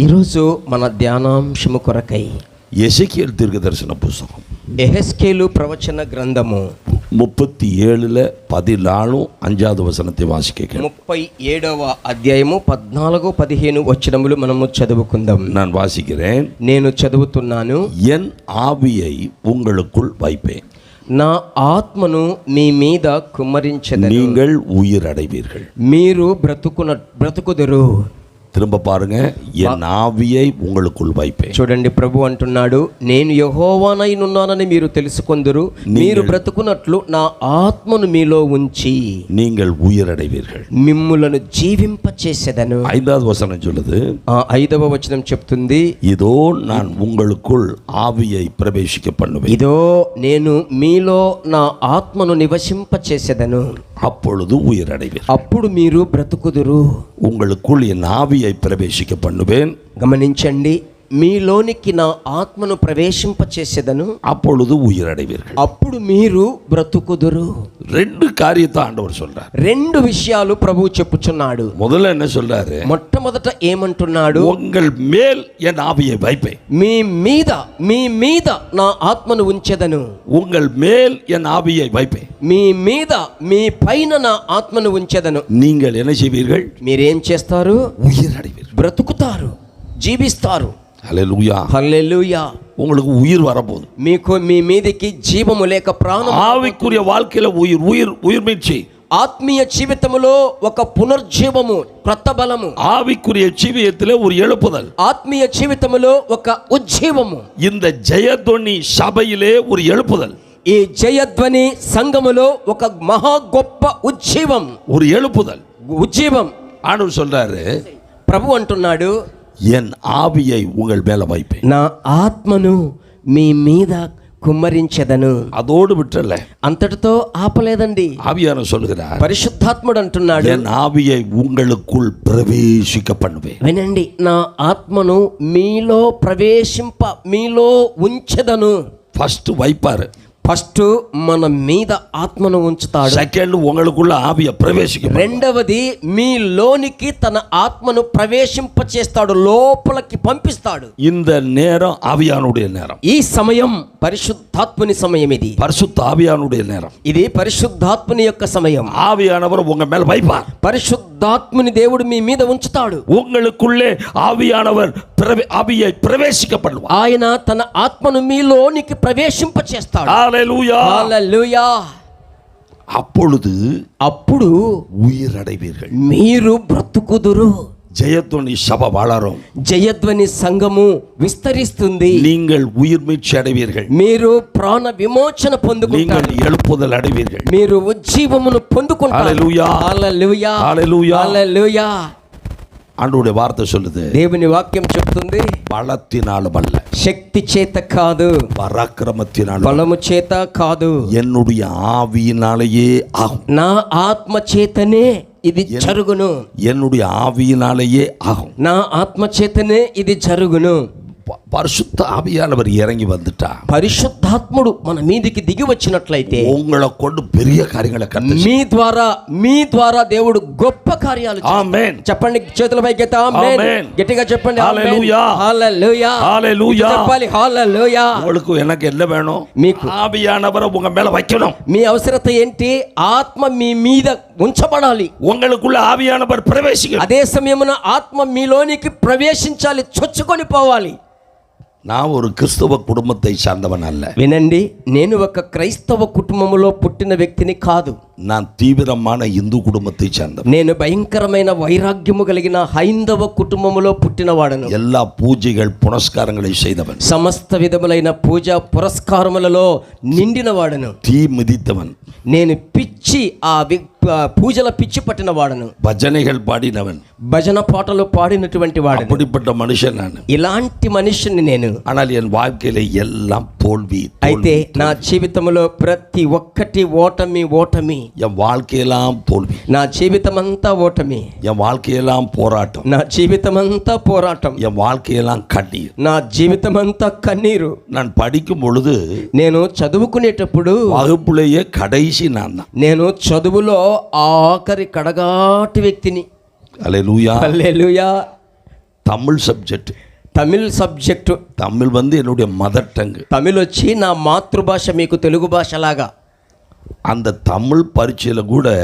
ఈరోజు మన ధ్యానాంశము కొరకై எசேக்கியேல் தீர்க்கதரிசன புஸ்தகம் యెహెజ్కేలు ప్రవచన గ్రంథము 37:14 5வது వచనத்தை వాసిక 37వ అధ్యాయము 14-15 వచనములు మనము చదువుకుందాం. நான் வாசிக்கிறேன். నేను చదువుతున్నాను. என் ஆவியை உங்களுக்குள் வைப்பேன், నా ఆత్మను మీ మీద కుమ్మరించెదను, நீங்கள் உயிர் அடைவீர்கள். మీరు బ్రతుకుదురు. திரும்ப பாருங்க, என் ஆவியை உங்களுக்குள் வைப்பேன். చూడండి, ప్రభు అంటున్నాడు, నేను యెహోవానైనున్నానని మీరు తెలుసుకొందురు, మీరు బ్రతుకున్నట్లు నా ఆత్మను మీలో ఉంచి நீங்கள் உயிர் அடைவீர்கள், మిమ్ములను జీవింపచేసెదను. 5வது వచనం சொல்லுது, 5వ వచనం చెప్తుంది, இதோ நான் உங்களுக்குள் ஆவியை பிரவேசிக்க பண்ணுவேன், ఇదో నేను మీలో నా ఆత్మను నివసింపచేసెదను, அப்பொழுது உயிர் அடைவீர்கள். అప్పుడు మీరు బ్రతుకుదురు. உங்களுக்குள் என் ஆவியை பிரவேசிக்க பண்ணுவேன். గమనించండి, మీలోనికి నా ఆత్మను ప్రవేశింపచేసేదను, அப்பொழுது உயிர் அடைவீர்கள், అప్పుడు మీరు బ్రతుకుదురు. ரெண்டு காரியத்தை ஆண்டவர் சொல்றார். రెండు విషయాలు ప్రభువు చెప్పుచున్నాడు. முதல்ல என்ன சொல்றாரு? మొట్టమొదట ఏమంటున్నాడు? உங்கள் மேல் என் ஆவியை வைப்பேன், మీ మీద నా ఆత్మను ఉంచెదను. உங்கள் மேல் என் ஆவியை வைப்பேன், మీ పైన నా ఆత్మను ఉంచెదను. நீங்கள் என்ன செய்வீர்கள்? మీరేం చేస్తారు? உயிர் அடைவீர்கள், బ్రతుకుతారు, జీవిస్తారు. హల్లెలూయా, హల్లెలూయా. உங்களுக்கு உயிர் வரப்போகுது. మీకు మీ మీదకి జీవము లేక ప్రాణం, ஆவிக்குரிய வாழ்க்கையில உயிர் உயிர் உயிர் மீட்சி, ఆత్మీయ జీవితములో ఒక పునర్జీవము, క్రొత్త బలము. ஆவிக்குரிய ஜீவியத்திலே ஒரு எழுப்புதல், ఆత్మీయ జీవితములో ఒక ఉజ్జీవము. இந்த ஜெயத்வனி சபையிலே ஒரு எழுப்புதல், ఈ జయధ్వని సంఘములో ఒక మహా గొప్ప ఉజ్జీవం, ஒரு எழுப்புதல். ఉజ్జీవం. ஆண்டவர் சொல்றாரு, ప్రభు అంటున్నాడు, என் ஆவியை உங்கள் மேல வைப்பேன், నా ఆత్మను మీ మీద కుమ్మరించెదను. அதோடு விட்டுறல, అంతటితో ఆపలేదండి. ஆவியானவர் சொல்லுகிறார், పరిశుద్ధాత్ముడు అంటున్నాడు, என் ஆவியை உங்களுக்குள் பிரவேசிக்க பண்ணுவேன். వినండి, నా ఆత్మను మీలో మీలో ఉంచెదను. ஃபர்ஸ்ட் வைப்பாரு, ఫస్ట్ మన మీద ఆత్మను ఉంచుతాడు. సెకండ్ உங்களுக்குள்ள ஆவியை பிரவேசிக்க, రెండవది మీలోనికి తన ఆత్మను ప్రవేశింపచేస్తాడు, లోపలికి పంపిస్తాడు. இந்த நேரம் ஆவியானுடைய நேரம், ఈ సమయం పరిశుద్ధాత్ముని సమయం. ఇది பரிசுத்த ஆவியானுடைய நேரம், ఇది పరిశుద్ధాత్ముని యొక్క సమయం. ஆவியானவர் உங்க மேல வைப்பார், పరిశుద్ధాత్ముని దేవుడు మీ మీద ఉంచుతాడు. உங்களுக்குள்ளே ஆவியானவர் ஆவியை பிரவேசிக்க பண்ணுவார், ఆయన తన ఆత్మను మీలోనికి ప్రవేశింపచేస్తాడు. ஹல்லேலூயா, హల్లెలూయా. అప్పుడు உயிர் அடைவீர்கள், మీరు బ్రతుకుదురు. ஜெயத்வனி சபை வளரும், జయధ్వని సంఘము విస్తరిస్తుంది. நீங்கள் உயிர் மீட்சி அடைவீர்கள், మీరు ప్రాణ విమోచన పొందుకుంటారు, நீங்கள் எழுப்புதல் அடைவீர்கள், మీరు ఉజ్జీవమును పొందుకుంటారు. హల్లెలూయా, హల్లెలూయా, హల్లెలూయా, హల్లెలూయా. ஆண்டவருடைய வார்த்தை சொல்லுது, దేవుని వాక్యం చెప్తుంది, பலத்தினாலும் அல்ல, శక్తి చేత కాదు, பராக்கிரமத்தினாலும், బలము చేత కాదు, என்னுடைய ஆவியினாலேயே ஆகும், నా ఆత్మ చేతనే ఇది జరుగును, என்னுடைய ஆவியினாலேயே ஆகும், నా ఆత్మ చేతనే ఇది జరుగును. பரிசுத்த ஆவியானவர் இறங்கி வந்துட்டா, పరిశుద్ధాత్ముడు మన మీదికి దిగి వచ్చినట్లయితే உங்களை கொண்டு பெரிய காரியங்களை கண்டு మీ ద్వారా దేవుడు గొప్ప కార్యాలు చేస్తాడు. ఆమేన్. చెప్పండి, చేతుల పైకెత్తి ఆమేన్. గట్టిగా చెప్పండి, హల్లెలూయా, హల్లెలూయా, హల్లెలూయా. చెప్పాలి, హల్లెలూయా. உங்களுக்கு எனக்கு என்ன வேணும்? మీకు ஆவியானவரை உங்க மேல வைக்கணும். మీ అవసరత ఏంటి? ఆత్మ మీ మీద ఉంచబడాలి. உங்களுக்குள்ள ஆவியானவர் பிரவேசிக்கணும். అదే సమయమున ఆత్మ మీలోనికి ప్రవేశించాలి, చొచ్చుకొని పోవాలి. நான் ஒரு கிறிஸ்தவ குடும்பத்தை சார்ந்தவன் அல்ல. వినండి, నేను ఒక క్రైస్తవ కుటుంబములో పుట్టిన వ్యక్తిని కాదు. நான் தீவிரமான இந்து குடும்பத்தை சார்ந்தவன். నేను భయంకరమైన వైరాగ్యము కలిగిన హైందవ కుటుంబములో పుట్టినవాడను. எல்லா பூஜைகள் புனஸ்காரங்களை செய்தவன், సమస్త విధములైన పూజ పురస్కారములలో నిండినవాడను. தீ மிதித்தவன், నేను పిచ్చి పూజల పిచ్చి పట్టిన వాడను. భజனைகள் பாடினவன், భజన పాటలు పాడినటువంటి వాడను. அப்படிப்பட்ட மனுஷன் நான். ఇలాంటి మనిషిని నేను. ஆனால் என் வாழ்க்கையில எல்லாம் தோல்வி. అయితే నా జీవితంలో ప్రతి ఒక్కటి ఓటమి. என் வாழ்க்கையெல்லாம் தோல்வி, నా జీవితమంతా ఓటమి, என் வாழ்க்கையெல்லாம் போராட்டம், నా జీవితమంతా పోరాటం, என் வாழ்க்கையெல்லாம் கண்ணீர், నా జీవితమంతా కన్నీరు. நான் படிக்கும் பொழுது నేను చదువుకునేటప్పుడు வகுப்புலேயே கடைசி நான் தான். నేను చదువులో ఆఖరి కడగాటి వ్యక్తిని. హల్లెలూయా, హల్లెలూయా. தமிழ் சப்ஜெக்ட். తమిళ్ సబ్జెక్టు. தமிழ் வந்து என்னுடைய மதர் டங். తమిళ్ వచ్చి నా మాతృభాష, మీకు తెలుగు భాషలాగా. அந்த தமிழ் పరీక్షలో కూడా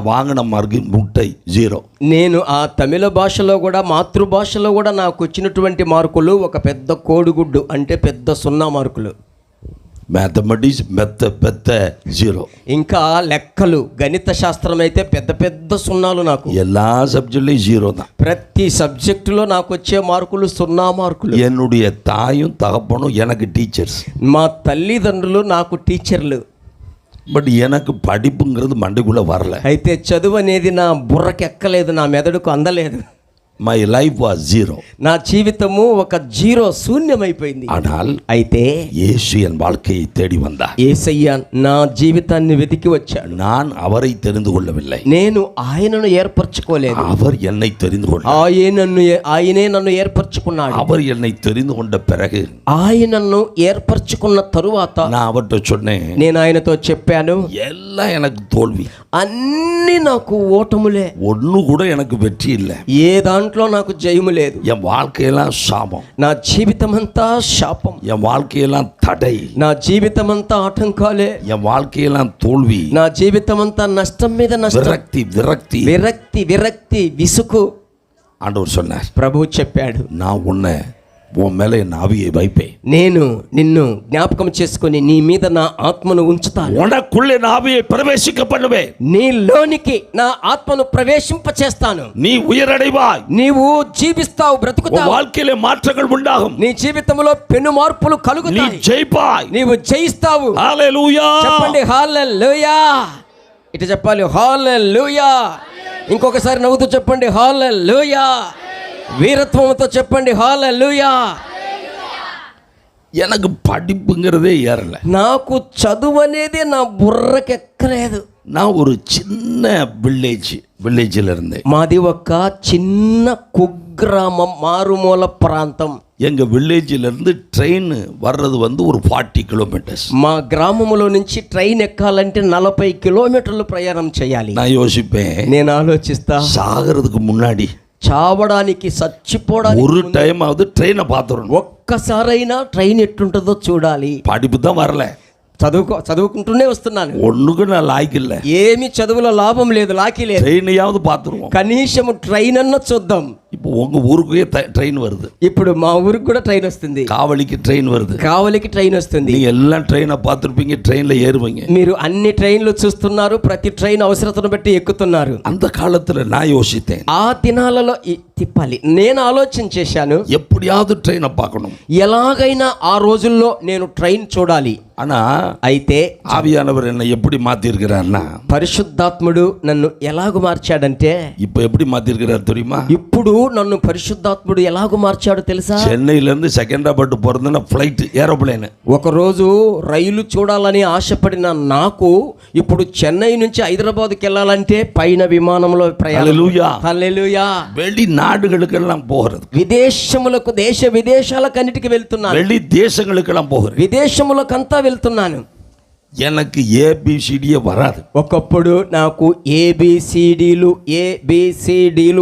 వాంగిన మార్క్ ముట్టై 0. నేను ఆ తమిళ భాషలో కూడా, మాతృభాషలో కూడా నాకు వచ్చినటువంటి మార్కులు ఒక పెద్ద కోడిగుడ్డు, అంటే పెద్ద 0 మార్కులు. మ్యాథమెటిక్స్ పెద్ద 0. ఇంకా లెక్కలు, గణిత శాస్త్రం అయితే పెద్ద పెద్ద 0లు నాకు. எல்லா சப்ஜெக்ட்லயும் 0 தான். ప్రతి సబ్జెక్టులో నాకు వచ్చే మార్కులు 0 మార్కులు. என்னுடைய தாயும் தகப்பனும் எனக்கு டீச்சர்ஸ். మా తల్లిదండ్రులు నాకు టీచర్లు. బట్ எனக்கு படிப்புங்கிறது மண்டைக்குள்ள வரல. అయితే చదువు అనేది నా బుర్రకి ఎక్కలేదు, నా మెదడుకు అందలేదు. My life was 0. నా జీవితము ఒక 0, శూన్యమైపోయింది. ஆனால் అయితే இயேசு என் வாழ்க்கையை தேடி வந்தார். యేసయ్య నా జీవితాన్ని వెతికి వచ్చాడు. நான் அவரை தெரிந்து கொள்ளவில்லை. నేను ఆయనను ఏర్పరచుకోలేదు, அவர் என்னை தெரிந்து கொண்டார். ఆయనే నన్ను ఏర్పరచుకున్నాడు. அவர் என்னை தெரிந்து கொண்ட பிறகு ఆయనను ఏర్పరచుకున్న తరువాత நான் அவர்கிட்ட சொன்னேன், నేను ఆయనతో చెప్పాను, எல்லாம் எனக்கு தோல்வி, అన్ని నాకు ఓటములే, ஒண்ணு கூட எனக்கு வெற்றி இல்லை, ఏ దాంట్లో నాకు జయము లేదు, என் வாழ்க்கையெல்லாம் சாபம், నా జీవితమంతా శాపం, என் வாழ்க்கையெல்லாம் தடை, నా జీవితమంతా ఆటంకాలే, என் வாழ்க்கையெல்லாம் தோல்வி, నా జీవితమంతా నష్టం మీద నష్టం, விரக்தி விரக்தி విరక్తి విరక్తి విసుగు. ஆண்டவர் சொன்னார், ప్రభువు చెప్పాడు, நான் உன்னை உன் மேல என் ஆவியை வைப்பேன், నేను నిన్ను జ్ఞాపకం చేసుకొని నీ మీద నా ఆత్మను ఉంచుతాను, உனக்குள்ளே என் ஆவியை பிரவேசிக்க பண்ணுவேன், నీలోనికి నా ఆత్మను ప్రవేశింపచేస్తాను, நீ உயரடைவாய், నీవు జీవిస్తావు, உன் బ్రతుకుతావు, வாழ்க்கையிலே மாற்றங்கள் உண்டாகும், నీ జీవితంలో పెను మార్పులు நீ కలుగుతాయి, ஜெயிப்பாய். నీవు జయిస్తావు. హల్లెలూయా. చెప్పండి హల్లెలూయా. ఇటు చెప్పాలి హల్లెలూయా. ఇంకొకసారి నవ్వుతూ చెప్పండి హల్లెలూయా. వీరత్వంతో చెప్పండి హల్లెలూయా. எனக்கு படிப்புங்கிறதே ஏறல. నాకు చదువు అనేది నా బుర్రకెక్కలేదు. நான் ஒரு சின்ன வில்லேஜில் இருந்தேன். మాది ఒక చిన్న కుగ్రామం, మారుమూల ప్రాంతం. எங்க வில்லேஜில் இருந்து ட்ரெயின் வர்றது வந்து ஒரு 40 கிலோமீட்டர்ஸ். మా గ్రామములో నుంచి ట్రైన్ ఎక్కాలంటే 40 కిలోమీటర్లు ప్రయాణం చేయాలి. நான் யோசிப்பேன், నేను ఆలోచిస్తా, சாகிறதுக்கு முன்னாடி చావడానికి, చచ్చిపోవడానికి ஒரு டைம் ஆவது ட்ரெயினை பார்த்துடணும், ఒక్కసారైనా ట్రైన్ ఎట్టుంటుందో చూడాలి. படிப்பு தான் வரல, చదువుకుంటూనే వస్తున్నాను, ஒண்ணுக்கு நான் லாய்க்கு இல்லை, ఏమి చదువులో లాభం లేదు, లాకి లేదు, ட்ரெயினையாவது பார்த்துருவோம், కనీసం ట్రైన్ అన్న చూద్దాం. இப்போ உங்க ஊருக்கே ட்ரெயின் வருது, ఇప్పుడు మా ఊరికి కూడా ట్రైన్ వస్తుంది, காவலிக்கு ட்ரெயின் வருது, కావలికి ట్రైన్ వస్తుంది. நீங்க எல்லாம் ட்ரெயினை பார்த்துருப்பீங்க, ட்ரெயின்ல ஏறுவீங்க. మీరు అన్ని ట్రైన్లు చూస్తున్నారు, ప్రతి ట్రైన్ అవసరతను బట్టి ఎక్కుతున్నారు. அந்த காலத்துல நான் யோசித்தேன், ఆ దినాలలో తిప్పాలి. నేను ఆలోచన చేశాను, எப்படியாவது ட்ரெயினை பார்க்கணும், ఎలాగైనా ఆ రోజుల్లో నేను ట్రైన్ చూడాలి. ஆனா అయితే ஆவியானவர் என்னை எப்படி மாத்திருக்கிறார்னா, పరిశుద్ధాత్ముడు నన్ను ఎలాగ మార్చాడంటే, இப்ப எப்படி மாத்திருக்கிறார் தெரியுமா? ఇప్పుడు నన్ను పరిశుద్ధాత్ముడు ఎలాగ మార్చాడో తెలుసా? சென்னையில இருந்து செகண்டாபாத் போறதுன்னா ஃபிளைட், ఏరోప్లేన్. ఒకరోజు రైలు చూడాలని ఆశపడిన నాకు ఇప్పుడు చెన్నై నుంచి హైదరాబాద్కి వెళ్ళాలంటే పైన విమానంలో ప్రయాణం. హల్లెలూయా. హల్లెలూయా. வெளிநாடுகளுக்கெல்லாம் போகிறது, విదేశములకు, దేశ విదేశాలకన్నిటికి వెళ్తున్నాను, வெளி தேசங்களுக்கெல்லாம் போகிறது. విదేశములకంతా వెళ్తున్నాను. எனக்கு ஏபிசிடியே வராது. ఒకప్పుడు నాకు ఏబిసిడీలు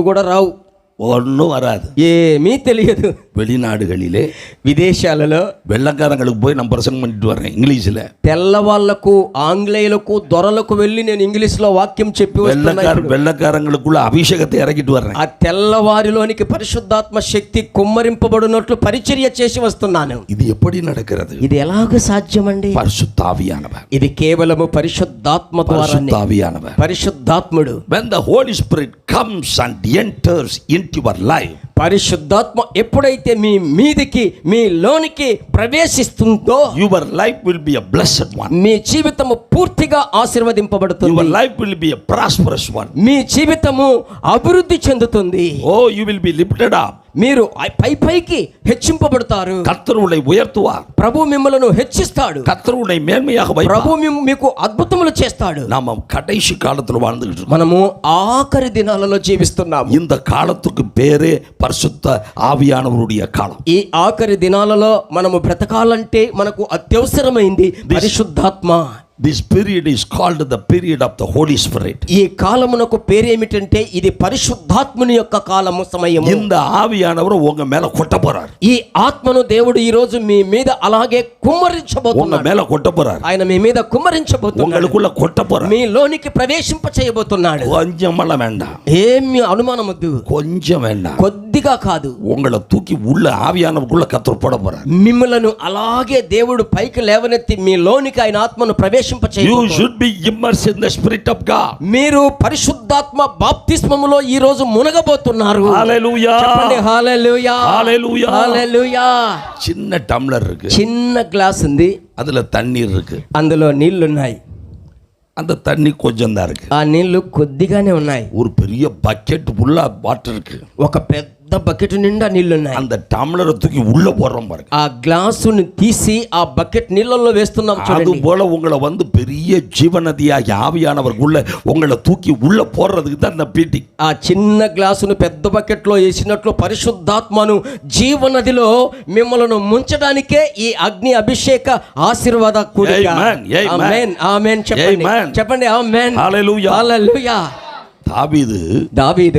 కూడా రావు, ஒன்றும் வராது, ఏమీ తెలియదు. வெளிநாடுகளிலே విదేశాలలో வெள்ளக்காரங்களுக்கு போய் நான் பிரசங்கம் பண்ணிட்டு வர்றேன் இங்கிலீஷ்ல. తెల్లవాళ్లకు, ఆంగ్లేయులకు, దొరలకు వెళ్ళి నేను ఇంగ్లీష్ లో వాక్యం చెప్పి వస్తున్నాను. வெள்ளக்காரங்களுக்குள்ள அபிஷேகத்தை இறக்கிட்டு வர்றேன். ఆ తెల్లవారిలోనికి పరిశుద్ధాత్మ శక్తి కుమ్మరింపబడినట్లు పరిచర్య చేసి వస్తున్నాను. இது எப்படி நடக்கிறது? ఇది ఎలాగ సాధ్యమండి? பரிசுத்த ஆவியானவர், ఇది కేవలము పరిశుద్ధాత్మ ద్వారా. பரிசுத்த ஆவியானவர், పరిశుద్ధాత్ముడు. when the Holy Spirit comes and enters into your life, పరిశుద్ధాత్మ ఎప్పుడైతే మీ మీదికి, మీ లోనికి ప్రవేశిస్తుందో, your life will be a blessed one, మీ జీవితము పూర్తిగా ఆశీర్వదింపబడుతుంది, your life will be a prosperous one, మీ జీవితము అభివృద్ధి చెందుతుంది. oh you will be lifted up, మీరు పైకి హెచ్చింపబడతారు. கர்த்தர் உன்னை உயர்த்துவார், ప్రభు మిమ్మల్ని హెచ్చిస్తాడు, கர்த்தர் உன்னை மேன்மையாக வைப்பார். ప్రభు మీకు అద్భుతములు చేస్తాడు. நாம கடைசி காலத்துல வாழ்ந்துகிட்டு இருக்கோம். మనము ఆఖరి దినాలలో జీవిస్తున్నాము. இந்த காலத்துக்கு பேரே பரிசுத்த ஆவியானவருடைய காலம். ఈ ఆఖరి దినాలలో మనము బ్రతకాలంటే మనకు అత్యవసరమైంది పరిశుద్ధాత్మ. This period is called the period of the Holy Spirit. ఈ కాలమునకు పేరేమిటంటే ఇది పరిశుద్ధాత్ముని యొక్క కాలము, సమయము. இந்த ஆவியானவர் உங்க மேல கொட்ட போறார். ఈ ఆత్మను దేవుడు ఈ రోజు మీ మీద అలాగే உங்க కుమ్మరించబోతున్నాడు. மேல கொட்ட போறார். ఆయన మీ మీద కుమ్మరించబోతున్నాడు. உங்களுக்குள்ள கொட்ட போறார். మీలోనికి ప్రవేశింప చేయబోతున్నాడు. கொஞ்சமெல்லாம் வேண்டாம். ఏమి అనుమానం వద్దు, கொஞ்சம் வேண்டாம். కొద్దిగా కాదు. உங்களை தூக்கி உள்ள ஆவியானவருக்குள்ள கர்த்தர் போட போறார். మిమ్మలను అలాగే దేవుడు పైకి లేవనెత్తి మీలోనికి ఆయన ఆత్మను ప్రవేశింప You చేయబోతున్నాడు. should be immersed in the Spirit of God. మీరు పరిశుద్ధాత్మ బాప్తిస్మములో ఈ రోజు మునగబోతున్నారు. Hallelujah. చెప్పండి హల్లెలూయా. Hallelujah. హల్లెలూయా. சின்ன டம்ளர் இருக்கு, చిన్న గ్లాస్ ఉంది, அதுல தண்ணீர் இருக்கு. అందులో నీళ్లున్నాయి. அந்த தண்ணி கொஞ்சம் தான் இருக்கு. ఆ నీళ్లు కొద్దిగానే ఉన్నాయి. ஒரு பெரிய பக்கெட் ஃபுல்லா வாட்டர் இருக்கு. ఒక పెద్ద బకెట్ నిండా నీళ్లున్నాయి. அந்த டம்ளரை தூக்கி உள்ள போடுறோம் பாருங்க. ఆ గ్లాసుని తీసి ఆ బకెట్ నీళ్ళల్లో వేస్తున్నాం அது చూడండి. போல உங்களை வந்து பெரிய ஜீவநதியாகி ஆவியானவருக்குள்ள உங்களை தூக்கி உள்ள போடுறதுக்கு தான் இந்த பீட்டிங். ఆ చిన్న గ్లాసును పెద్ద బకెట్ లో వేసినట్లు పరిశుద్ధాత్మను జీవనదిలో మిమ్మల్ని ముంచడానికే ఈ అగ్ని అభిషేక ఆశీర్వాద కూడిక. Amen. Amen. ఆమేన్. ఆమేన్. చెప్పండి. Amen. చెప్పండి ఆమేన్. Hallelujah. హల్లెలూయా. దావీదు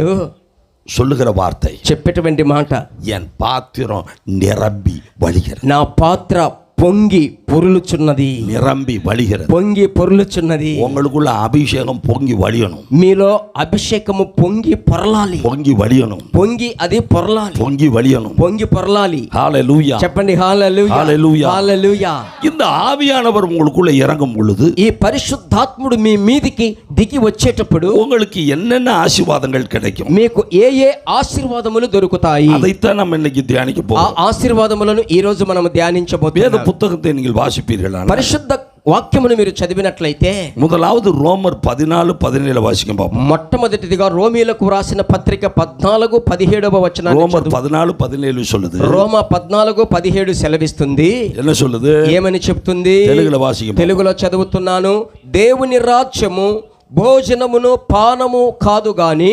சொல்லுகிற வார்த்தை, చెప్పేటువంటి మాట, என் பாத்திரம் நிரம்பி வழிகிறது. నా పాత్ర పొంగి పొర్లుచున్నది. நிரம்பி வழிகிறது. పొంగి పొర్లుచున్నది. உங்களுக்குள்ள அபிஷேகம் பொங்கி வழியணும். మీలో అభిషేకము పొంగి పొరలాలి. பொங்கி வழியணும். పొంగి అది పొరలాలి. பொங்கி வழியணும். పొంగి పొరలాలి. ஹalleluya. చెప్పండి హల్లెలూయా. హల్లెలూయా. హల్లెలూయా. இந்த ఆవియానவர் உங்களுக்குள்ள இறங்கும் பொழுது ఈ పరిశుద్ధాత్ముడు మీ మీదికి దిగి వచ్చేటప్పుడు உங்களுக்கு என்னென்ன ஆசீர்வாதங்கள் கிடைக்கும், మీకు ఏ ఏ ఆశీర్వాదములు దొరుకుతాయి, அதைத்தான் நம்ம இன்னைக்கு தியானிக்க ఆ போறோம். ఆశీర్వాదములను ఈ రోజు మనం வேத ధ్యానించబోతున్నాం. புத்தகத்தை நீங்கள் வாசிப்பீர்களானால் పరిశుద్ధ వాక్యమును మీరు చదివినట్లయితే முதலாவது ரோமர் 14:17 வாசிக்கும் பாப்போம். మొట్టమొదటిదిగా రోమీలకు వ్రాసిన పత్రిక 14:17 వచనాన్ని ரோமர் 14:17 சொல்லுது. రోమా 14:17 సెలవిస్తుంది. என்ன சொல்லுது? ఏమని చెప్తుంది? తెలుగులో వాసిக்கும். తెలుగులో చదువుతున్నాను. దేవుని రాజ్యము భోజనమును పానము కాదు గాని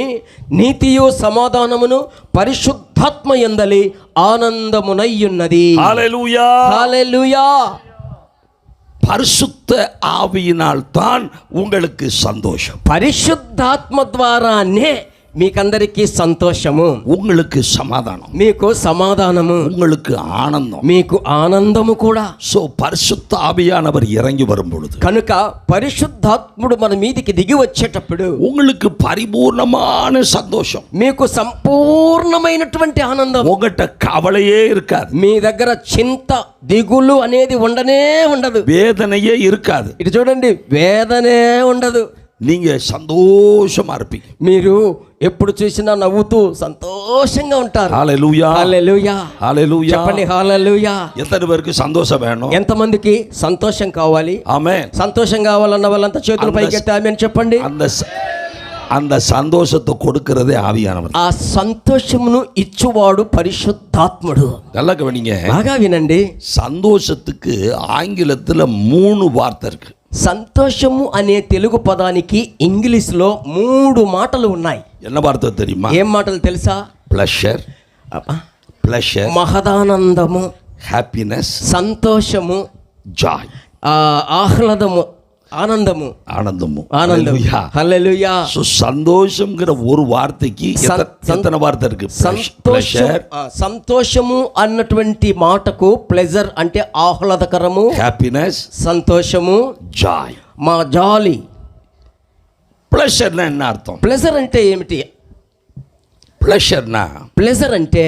నీతియు సమాధానమును పరిశుద్ధాత్మ యందలి ఆనందమునయ్యున్నది. హల్లెలూయా. హల్లెలూయా. பரிசுத்த ஆவியினால் தான் உங்களுக்கு சந்தோஷம். పరిశుద్ధాత్మ ద్వారానే మీకందరికీ సంతోషము, உங்களுக்கு సమాధానం, మీకు సమాధానము, உங்களுக்கு ఆనందం, మీకు ఆనందము కూడా. సో పరిశుద్ధ ఆవియానவர் ఇరంగి వரும் பொழுது కనుక పరిశుద్ధాత్ముడు మన మీదికి దిగి వచ్చేటప్పుడు உங்களுக்கு பரிபூர்ணமான சந்தோஷம், మీకు సంపూర్ణమైనటువంటి ఆనందం. உங்ககிட்ட கவலையே இருக்காது. మీ దగ్గర చింత దిగులు అనేది ఉండనే ఉండదు. வேதனையே இருக்காது. ఇటు చూడండి, వేదనే ఉండదు. நீங்க சந்தோஷமா இருப்பீங்க. మీరు ఎప్పుడు చూసినా నవ్వుతూ సంతోషంగా ఉంటారు. హల్లెలూయా. హల్లెలూయా. హల్లెలూయా. చెప్పండి హల్లెలూయా. எத்தனை பேருக்கு சந்தோஷம் வேணும்? ఎంతమందికి సంతోషం కావాలి? ఆమేన్. సంతోషం కావాలన్న వాళ్ళంతా చేతులు పైకెత్తి ఆమేన్ చెప్పండి. அந்த சந்தோஷத்தை கொடுக்கிறதே ஆவியானவர். ఆ సంతోషమును ఇచ్చువాడు పరిశుద్ధాత్ముడు. நல்லா கவனிங்க. బాగా వినండి. சந்தோஷத்துக்கு ஆங்கிலத்துல 3 வார்த்தை இருக்கு. సంతోషము అనే తెలుగు పదానికి ఇంగ్లీష్లో 3 మాటలు ఉన్నాయి. என்ன வார்த்தை தெரியுமா? ఏం మాటలు తెలుసా? ప్లెషర్, ప్లెషర్, మహదానందము, హ్యాపీనెస్, సంతోషము, జాయ్, ఆహ్లాదము, ఆనందము. ఆనందము. ఆనందం. హల్లెలూయా. సో సంతోషంங்கிற ஒரு వార్తకి ఎత్తన వార్త ఇருக்கு. ప్లెషర్, సంతోషము అన్నటువంటి మాటకు ప్లెజర్ అంటే ఆహ్లాదకరము, హ్యాపీనెస్, సంతోషము, జాయ్, మా జాలి. ప్లెషర్నా என்ன అర్థం? ప్లెజర్ అంటే ఏమిటి? ప్లెషర్నా, ప్లెజర్ అంటే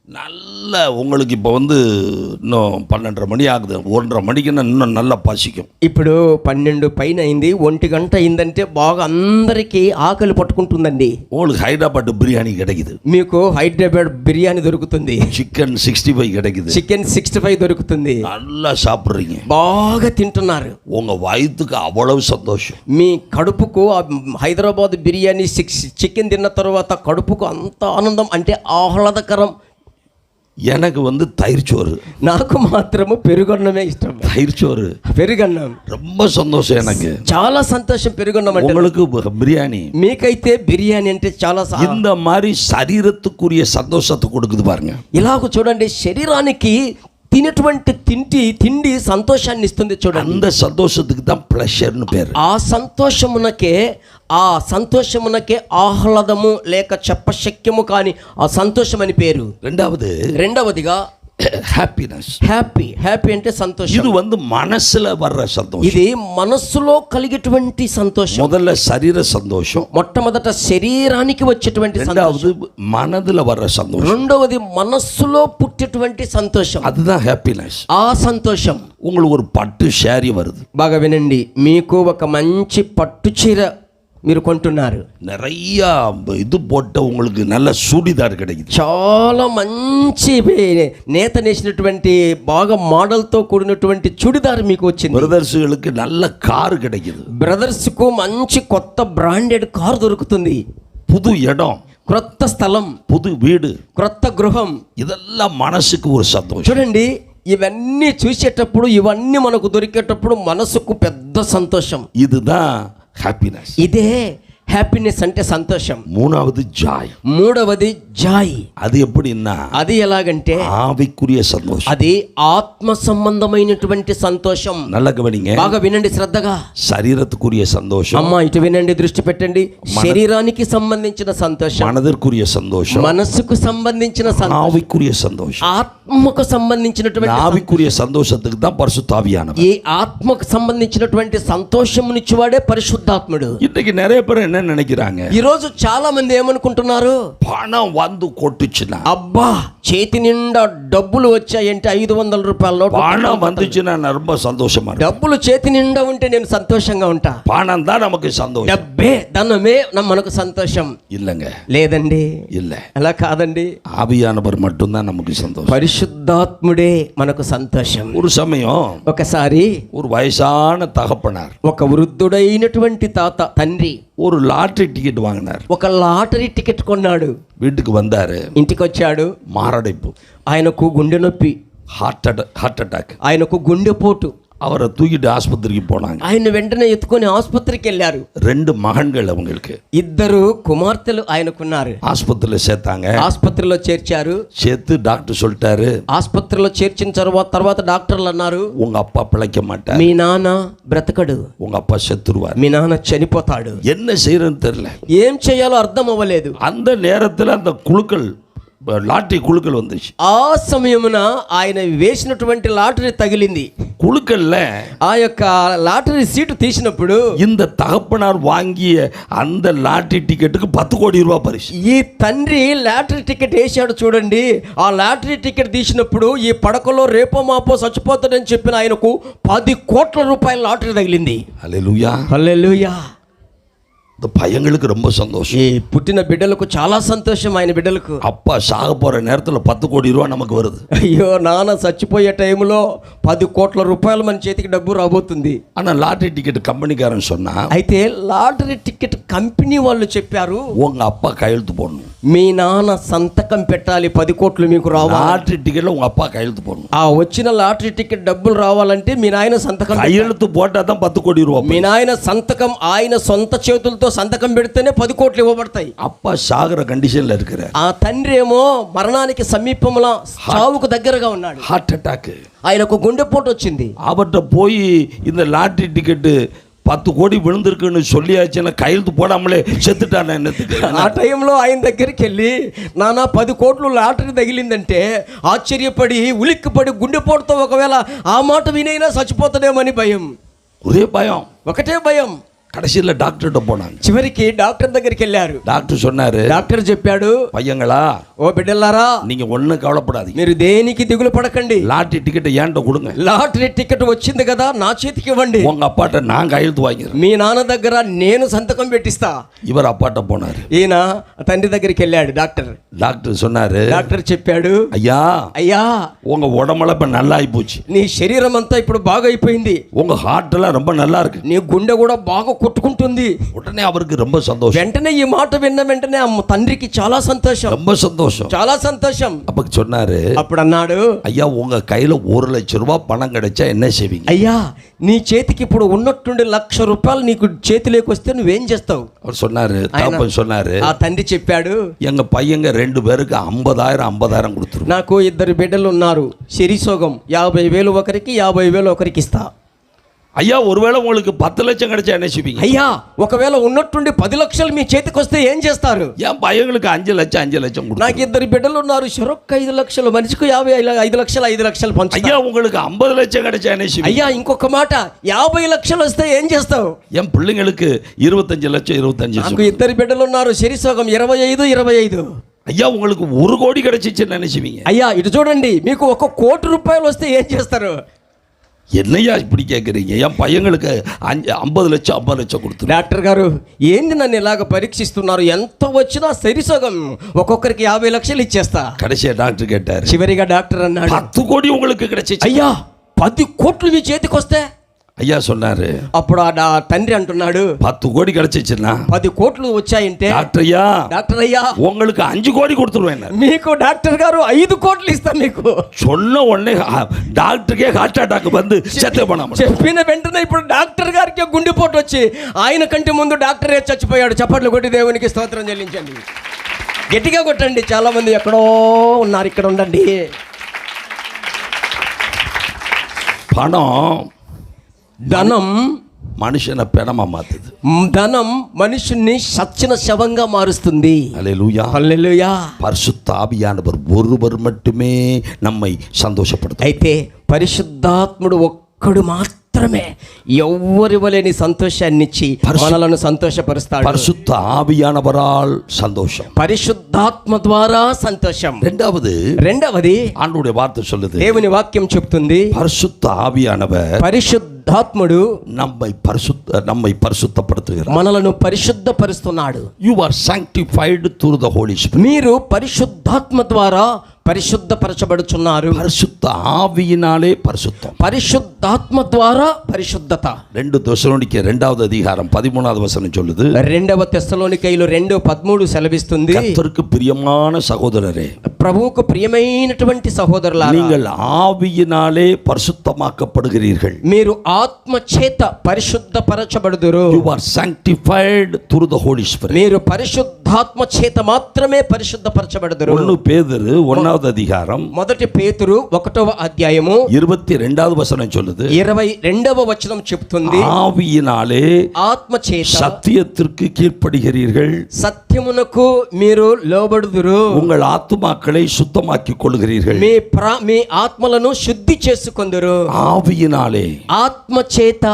நல்ல உங்களுக்கு இப்போ வந்து இன்னும் 12:30 மணி ஆகுது. 1:30 மணிக்குன்னா இன்னும் நல்லா పసిக்கும். ఇప్పుడు 12 పైన అయింది, 1 గంట అయిందంటే బాగా అందరికీ ఆకలి పట్టుకుంటుందండి. உங்களுக்கு హైదరాబాద్ బిర్యానీ கிடைக்குது, మీకు హైదరాబాద్ బిర్యానీ దొరుకుతుంది, చికెన్ 65 கிடைக்குது, చికెన్ 65 దొరుకుతుంది. நல்லா சாப்பிட்றீங்க, బాగా తింటున్నారు. உங்க வயிற்றுக்கு அவ்வளவு சந்தோஷம். మీ కడుపుకు హైదరాబాద్ బిర్యానీ చికెన్ తిన్న తర్వాత కడుపుకు అంత ఆనందం అంటే ఆహ్లాదకరం. எனக்கு வந்து தயிர் சோறு, నాకు మాత్రము పెరుగన్నమే ఇష్టం. தயிர் சோறு, పెరుగన్నం ரொம்ப சந்தோஷம் எனக்கு. చాలా సంతోషం పెరుగన్నం అంటే. உங்களுக்கு பிரியாணி, మీకైతే బిర్యానీ అంటే చాలా இந்த மாதிரி சரீரத்துக்குரிய சந்தோஷத்தை கொடுக்குது பாருங்க. ఇలాగ చూడండి, శరీరానికి తినేటువంటి తిండి సంతోషాన్ని ఇస్తుంది చూడండి. அந்த சந்தோஷத்துக்கு தான் ப்ளஷர்னு பேர். ఆ సంతోషమునకే ఆహ్లాదము లేక చెప్పశక్యము కాని ఆ సంతోషం అని పేరు. రెండవదిగా హ్యాపీనెస్. హ్యాపీ అంటే సంతోషం. ఇది మనసులో వర్ర సంతోషం. ఇది మనస్సులో కలిగేటువంటి సంతోషం. మొదల శరీర సంతోషం, మొట్టమొదట శరీరానికి వచ్చేటువంటి సంతోషం. మనదుల వర్ర సంతోషం. రెండవది మనస్సులో పుట్టేటువంటి సంతోషం. அதுதான் హ్యాపీనెస్. ఆ సంతోషం. உங்களுக்கு ஒரு பட்டு శారీ வருது. బాగా వినండి, మీకు ఒక మంచి పట్టు చీర మీరు కొంటున్నారు. நிறைய இது போட்ட உங்களுக்கு நல்ல சுடிதார் கிடைக்குது. చాలా మంచి నేత నేసినటువంటి బాగా మోడల్తో కూడినటువంటి చుడిదార్ మీకు వచ్చింది. బ్రదర్స్களுக்கு நல்ல కారు கிடைக்குது. బ్రదర్స్కు మంచి కొత్త బ్రాండెడ్ కారు దొరుకుతుంది. புது இடம், క్రొత్త స్థలం, புது வீடு, క్రొత్త గృహం. இதெல்லாம் మనసుకు ஒரு సంతోషం. చూడండి, ఇవన్నీ చూసేటప్పుడు, ఇవన్నీ మనకు దొరికేటప్పుడు మనసుకు పెద్ద సంతోషం. இதுதான் హ్యాపీనెస్. ఇదే హ్యాపీనెస్ అంటే సంతోషం. మూడవది జాయ్. అది ఎప్పుడన్నా, అది ఎలాగంటే ఆవికుரிய సంతోషం. అది ఆత్మ సంబంధమైనటువంటి సంతోషం. నల్ల గమనింగ, బాగా వినండి శ్రద్ధగా. శరీరத்துக்குரிய సంతోషం. అమ్మా ఇటు వినండి, దృష్టి పెట్టండి. శరీరానికి సంబంధించిన సంతోషం, మనదర్కుரிய సంతోషం, మనసుకు సంబంధించిన సంతోషం, ఆవికుரிய సంతోషం, ఆత్మకు సంబంధించినటువంటి ఆవికుரிய సంతోషத்துக்கு தான் பரிசுத்தாவியானவர். ఈ ఆత్మకు సంబంధించినటువంటి సంతోషమునిచ్చేవాడే పరిశుద్ధాత్ముడు. இன்னைக்கு நிறைய பேர் என்ன நினைக்கிறாங்க, ఈ రోజు చాలా మంది ఏమనుకుంటున్నారు, పణం వందు కొట్టుచునా, అబ్బా చేతి నిండా డబ్బులు వచ్చాయంటే 500 రూపాయల నోటు, పణం வந்துச்சுனா நான் ரொம்ப சந்தோஷமா இருப்பேன். డబ్బులు చేతి నిండా ఉంటే నేను సంతోషంగా ఉంటా. పణం தான் நமக்கு சந்தோஷம். డబ్బే ధనమే మనకు సంతోషం. இல்லங்க, లేదండి, இல்ல, అలా కాదండి. ఆవియానవర్ மட்டும்தான் நமக்கு சந்தோஷம். పరిశుద్ధాత్ముడే మనకు సంతోషం. ஒரு சமயம் ఒకసారి ஒரு వయసాన తగపనార్, ఒక వృద్ధుడైనటువంటి తండ్రి ஒரு లాటరీ టికెట్ వాங்கிనార్. ఒక లాటరీ టికెట్ కొన్నాడు. வீட்டுக்கு வந்தாரு, ఇంటికి వచ్చాడు. మారడైపు, ఆయనకు గుండె నొప్పి, హార్ట్ అటాక్, ఆయనకు గుండెపోటు. அவரை தூக்கிட்டு ஆஸ்பத்திரிக்கு போனாங்க. ఆయన వెంటనే ఎత్తుకొని ఆసుపత్రికి వెళ్ళారు. 2 మగన్கள் அவங்களுக்கு, 2 కుమార్తెలు ఆయనకున్నారు. ఆసుపత్రిలో చేర్తాங்க. ఆసుపత్రిలో చేర్చారు. చేర్த்து డాక్టర్ சொல்லிட்டாரு, ఆసుపత్రిలో చేర్చిన తర్వాత డాక్టర్లు అన్నారు, உங்க அப்பா பிழைக்க மாட்டார், మీ నాన్న బ్రతకడు, உங்க அப்பா செத்துருவார், మీ నాన్న చనిపోతాడు. என்ன செய்யறதுன்னு தெரியல, ఏం చేయాలో అర్థం అవ్వలేదు. அந்த நேரத்தில் அந்த குழுக்கள், లాటరీ కుழுக்கள் வந்துச்சு. ఆ సమయమున ఆయన వేసినటువంటి లాటరీ తగిలింది. కుழுக்கல்ல ఆ యొక్క లాటరీ సీటు తీసినప్పుడు இந்த தகப்பனார் வாங்கிய அந்த లాటరీ టికెట్కి 10 కోటి రూపాయలు పరిసు. ఈ తండ్రి లాటరీ టికెట్ వేసాడు చూడండి. ఆ లాటరీ టికెట్ తీసినప్పుడు ఈ పడకలో రేపో మాపో చచ్చిపోతాడని చెప్పిన ఆయనకు 10 కోట్ల రూపాయల లాటరీ తగిలింది. హల్లెలూయా, హల్లెలూయా. இந்த பையங்களுக்கு ரொம்ப சந்தோஷம். ఈ పుట్టిన బిడ్డలకు చాలా సంతోషం. ఆయన బిడ్డలకు அப்பா சாக போற நேரத்தில் 10 కోటి రూపాయలు நமக்கு வருது. అయ్యో నాన్న చచ్చిపోయే టైంలో 10 కోట్ల రూపాయలు మన చేతికి డబ్బు రాబోతుంది. ஆனா లాటరీ టికెట్ కంపెనీకారன் சொன்னா, అయితే లాటరీ టికెట్ కంపెనీ వాళ్ళు చెప్పారు, உங்க அப்பா கையெழுத்து போடணும், మీ నాన్న సంతకం పెట్టాలి, 10 కోట్లు మీకు రావాలి. లాటరీ టికెట్ல உங்க அப்பா கையெழுத்து போடணும். ఆ వచ్చిన లాటరీ టికెట్ డబ్బులు రావాలంటే మీ నాయన సంతకం, கையெழுத்து போட்டா தான் 10 కోటి రూపాయలు. మీ నాయన సంతకం, ఆయన సొంత చేతులతో సంతకం పెడితేనే 10 కోట్లు ఇవ్వబడతాయి. அப்பா சாகுற కండిషన్ல இருக்கிறார். ఆ తండ్రి ఏమో మరణానికి సమీపంలో, చావుకు దగ్గరగా ఉన్నాడు. హార్ట్ అటాక్, ఆయనకు గుండెపోటు వచ్చింది. அவர்கிட்ட போய் இந்த లాటరీ టికెట్ 10 కోటి విழுந்திருக்குன்னு சொல்லியாச்சுன்னா கையெழுத்து போடாமலே செத்துட்டான். என்னத்துக்கு? ఆ టైంలో ఆయన దగ్గరికి వెళ్ళి, నాన్న 10 కోట్లు లాటరీ తగిలిందంటే ఆశ్చర్యపడి ఉలిక్కిపడి గుండెపోటుతో ఒకవేళ ఆ మాట వినైనా చచ్చిపోతాడేమని భయం. ఒరే భయం, ఒకటే భయం. கடைசியில் டாக்டர்கிட்ட போனாங்க. చివరికి డాక్టర్ దగ్గరికి వెళ్ళారు. డాక్టర్ சொன்னாரு, డాక్టర్ చెప్పాడు, பையங்களா, ఓ బిడ్డలారా, நீங்க ஒன்றும் கவலைப்படாதீங்க, మీరు దేనికి దిగులు పడకండి, లాటరీ టికెట్ ஏன்ட்ட கொடுங்க, లాటరీ టికెట్ వచ్చింది కదా నా చేతికి ఇవ్వండి, உங்க அப்பாட்ட நான் கையெழுத்து வாங்கிறேன், మీ నాన్న దగ్గర నేను సంతకం పెట్టిస్తా. இவர் அப்பாட்ட போனாரு. ఈయన తండ్రి దగ్గరికి వెళ్ళాడు. డాక్టర్ சொன்னாரு, డాక్టర్ చెప్పాడు, ஐயா అయ్యా, உங்க உடம்பெல்லாம் இப்ப நல்லா ஆகி போச்சு, నీ శరీరం అంతా ఇప్పుడు బాగా అయిపోయింది, உங்க ஹார்ட் எல்லாம் ரொம்ப நல்லா இருக்கு, నీ గుండె కూడా బాగా కొట్టుకుంటుంది. உடனே அவருக்கு ரொம்ப சந்தோஷம், వెంటనే ఈ మాట విన్న వెంటనే ఆ తండ్రికి చాలా సంతోషం, ரொம்ப சந்தோஷம். చాలా సంతోషం. அப்ப சொன்னாரு, అప్పుడు అన్నాడు, ஐயா உங்க கையில 1,00,000 ரூபாய் பணம் கிடைச்சா என்ன செய்வீங்க? అయ్యా నీ చేతికి ఇప్పుడు ఉన్నట్టుండి ₹1,00,000 నీకు చేతిలోకి వస్తే నువ్వేం చేస్తావు? அவர் சொன்னாரு, தகப்பன் சொன்னாரு, ఆ తండ్రి చెప్పాడు, எங்க பையங்க 2 பேருக்கு 50,000 கொடுத்துரு. నాకు 2 బిడ్డలు ఉన్నారు, శరీసోగం 50,000 ఒకరికి 50,000 ఒకరికి ఇస్తా. ஐயா ஒருவேளை உங்களுக்கு 10 லட்சம் கிடைச்சா என்ன செய்வீங்க? అయ్యా ఒకవేళ ఉన్నట్టుండి 10 లక్షలు మీ చేతికి వస్తే ఏం చేస్తారు? என் பையங்களுக்கு 5 லட்சம் கொடுத்து. నాకు 2 బిడ్డలు ఉన్నారు, చెరొక్క 5 లక్షలు, మనిషికి 5 లక్షలు పంచు. ஐயா உங்களுக்கு 50 லட்சம் கிடைச்சா என்ன செய்வீங்க? అయ్యా ఇంకొక మాట, 50 లక్షలు వస్తే ఏం చేస్తావు? என் பிள்ளைங்களுக்கு 25 லட்சம் 25 నాకు 2 బిడ్డలు ఉన్నారు, శరీసోగం 25. ஐயா உங்களுக்கு 1 கோடி கிடைச்சிச்சுன்னு என்ன செய்வீங்க? అయ్యా ఇటు చూడండి, మీకు ₹1,00,00,000 వస్తే ఏం చేస్తారు? என்னையா இப்படி கேட்குறீங்க? என் பையங்களுக்கு 50 லட்சம் கொடுத்துரு. డాక్టర్ గారు ఏంది నన్ను ఇలాగ పరీక్షిస్తున్నారు? ఎంత వచ్చినా శరీసోగం ఒక్కొక్కరికి 50 లక్షలు ఇచ్చేస్తా. கடைசியா டாக்டர் கேட்டாரு, చివరిగా డాక్టర్ అన్నాడు, 10 கோடி உங்களுக்கு கிடைச்சிச்சு. అయ్యా 10 కోట్లు మీ చేతికి వస్తే? ஐயா சொன்னாரு, అప్పుడు ఆ తండ్రి అంటున్నాడు, 10 கோடி கிடைச்சிச்சுன்னா 10 కోట్లు వచ్చాయంటే டாக்டர் ஐயா உங்களுக்கு 5 கோடி கொடுத்துருவேன். మీకు డాక్టర్ గారు 5 కోట్లు ఇస్తా మీకు. சொன்ன உடனே டாக்டருக்கே ஹார்ட் அட்டாக் வந்து செத்து போனாம். చెప్పిన వెంటనే ఇప్పుడు డాక్టర్ గారికి గుండెపోటు వచ్చి ఆయన కంటి ముందు డాక్టరే చచ్చిపోయాడు. చప్పట్లు కొట్టి దేవునికి స్తోత్రం చెల్లించండి, గట్టిగా కొట్టండి. చాలా మంది ఎక్కడో ఉన్నారు, ఇక్కడ ఉండండి. ధనం మనిషిని పెనమా మారుతుంది. ధనం మనుషుని సచ్చిన శవంగా మారుస్తుంది. హల్లెలూయా, హల్లెలూయా. పరిశుద్ధ ఆవియానவர் ஒருவர் மட்டுமே நம்மை சந்தோஷப்படுத்தும். అయితే పరిశుద్ధాత్ముడు ఒక్కడు మాత్రమే ఎవ్వరి వలేని సంతోషాన్ని ఇచ్చి మనలను సంతోషపరుస్తాడు. పరిశుద్ధ ఆవియానవరాల్ సంతోషం, పరిశుద్ధాత్మ ద్వారా సంతోషం. రెండవది ఆండుடைய వార్త சொல்லுது, దేవుని వాక్యం చెప్తుంది, పరిశుద్ధ ఆవియానவர் పరిశుద్ధాత్ముడు நம்மை பரிசுத்தப்படுத்துகிறார், మనలను పరిశుద్ధపరుస్తున్నాడు. You are sanctified through the Holy Spirit. మీరు పరిశుద్ధాత్మ ద్వారా పరిశుద్ధపరచబడుచున్నారు. పరిశుద్ధ ఆవియినాలే పరిశుద్ధం, పరిశుద్ధాత్మ ద్వారా పరిశుద్ధత. 2 தெசலோனிக்கே 2வது அதிகாரம் 13வது வசனம் சொல்லுது, 2 తెస్సలోనికైలు 2:13 సెలవిస్తుంది, கர்த்தருக்கு பிரியமான சகோதரரே, ప్రభువుకు ప్రియమైనటువంటి సహోదరులారా, நீங்கள் ఆవియినాలే పరిశుద్ధமாக்கப்படுகிறீர்கள். మీరు ఆత్మ చేత పరిశుద్ధపరచబడుదురు. You are sanctified through the Holy Spirit. మీరు పరిశుద్ధాత్మ చేత మాత్రమే పరిశుద్ధపరచబడుదురు. 1 பேதுரு 1வது அதிகாரம் 1 పేతురు 1వ అధ్యాయము 22வது வசனம் சொல்லுது, 22వ వచనం చెప్తుంది, ஆவியினாலே ఆత్మ చేత சத்தியத்திற்கு கீழ்ப்படுகிறீர்கள், సత్యమునకు మీరు లోబడుదురు. உங்கள் ஆத்துமாக்களை சுத்தமாக்கிக் கொள்கிறீர்கள். మీ ఆత్మలను శుద్ధి చేసుకొందురు. ஆவியினாலே ఆత్మ చేత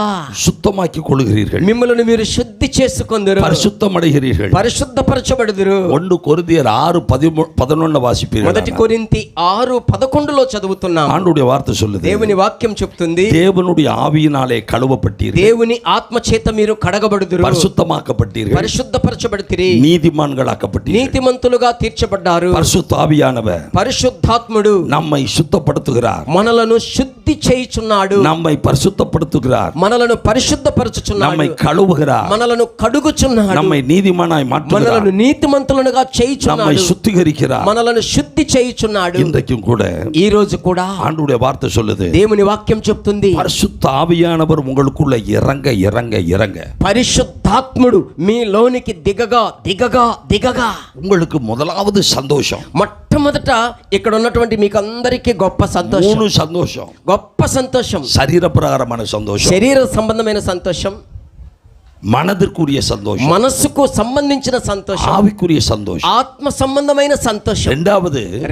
சுத்தமாக்கிக் கொள்கிறீர்கள், మిమ్మల్ని మీరు శుద్ధి చేసుకొందురు, பரிசுத்தம் அடைகிறீர்கள். పరిశుద్ధపరచబడుదురు. 1 కొరింథీయர் 6:11 వాసిపీరు. 1 కొరింథీ 6:11 చదువుతున్నాం. ఆండుடைய వార్త சொல்லுது, దేవుని వాక్యం చెప్తుంది, தேவனுடைய ஆவியினாலே கழுவப்பட்டீர்கள், దేవుని ఆత్మ చేత మీరు కడగబడుదురు, பரிசுத்தமாக்கப்பட்டீர்கள், పరిశుద్ధపరచబడుతిరి, நீதிமான்களாக்கப்பட்டீர்கள், నీతిమంతులుగా తీర్చబడ్డారు. பரிசுத்த ஆவியானவர் పరిశుద్ధాత్ముడు நம்மை சுத்தப்படுத்துகிறார், మనలను శుద్ధి చేయుచున్నాడు, நம்மை பரிசுத்தப்படுத்துகிறார், మనలను పరిశుద్ధపరచుచున్నాడు, நம்மை கழுவுகிறார், మనలను కడుగుచున్నాడు, நம்மை நீதிமானாய் மாற்றுகிறார், మనలను నీతిమంతులుగా చేయుచున్నాడు, நம்மை சுத்திகரிக்கிறார், మనలను శుద్ధి చేయుచున్నాడు. இன்றைக்கும் கூட ఈ రోజు కూడా ஆண்டவருடைய வார்த்தை சொல்லுது, దేవుని వాక్యం చెప్తుంది, பரிசுத்த ஆவியானவர் உங்களுக்குள்ள இறங்க இறங்க இறங்க పరిశుద్ధాత్ముడు మీలోనికి దిగగా దిగగా దిగగా உங்களுக்கு முதலாவது சந்தோஷம். మొట్టమొదట ఇక్కడ ఉన్నటువంటి మీకు అందరికీ గొప్ప సంతోషం. 3 சந்தோஷம். గొప్ప సంతోషం, சரீர பிரகாரமான சந்தோஷம், శరీర సంబంధమైన సంతోషం, மனதிற்குரிய சந்தோஷம், మనస్సుకు సంబంధించిన సంతోషం, ஆவிக்குரிய சந்தோஷம், ఆత్మ సంబంధమైన సంతోషం.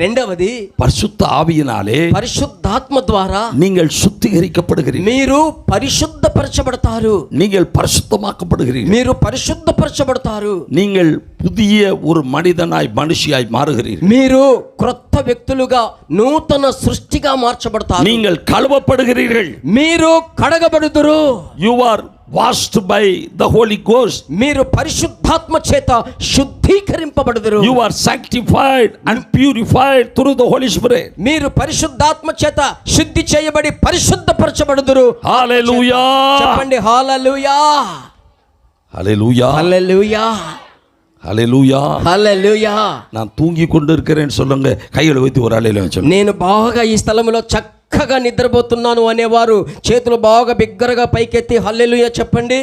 రెండవది பரிசுத்த ஆவியினாலே పరిశుద్ధాత్మ ద్వారా நீங்கள் சுத்திகரிக்கப்படுகிறீர்கள், మీరు పరిశుద్ధపరచబడతారు, நீங்கள் பரிசுத்தமாக்கப்படுகிறீர்கள், మీరు పరిశుద్ధపరచబడతారు, நீங்கள் புதிய ஒரு மனிதனாய் மனுஷியாய் மாறுகிறீர்கள், మీరు క్రొత్త వ్యక్తులుగా నూతన సృష్టిగా మార్చబడతారు, நீங்கள் కలువப்படுகிறீர்கள், మీరు కడగబడుదురు. you are washed by the Holy Ghost, మీరు పరిశుద్ధాత్మ చేత శుద్ధీకరింపబడుదురు. you are sanctified and purified through the Holy Spirit. మీరు పరిశుద్ధాత్మ చేత శుద్ధి చేయబడి పరిశుద్ధపరచబడుదురు. Hallelujah. చెప్పండి హల్లెలూయా. ஹல்லேலூயா, ஹல்லேலூயா, ஹல்லேலூயா. హల్లెలూయా. நான் தூங்கி கொண்டு இருக்கிறேன்னு சொல்லுங்க. கையில் வைத்து ஒரு அலையில சொல்லுங்க. నేను బాగా ఈ స్థలంలో చక్కగా నిద్రపోతున్నాను అనేవారు చేతులు బాగా బిగ్గరగా పైకెత్తి హల్లెలూయా చెప్పండి.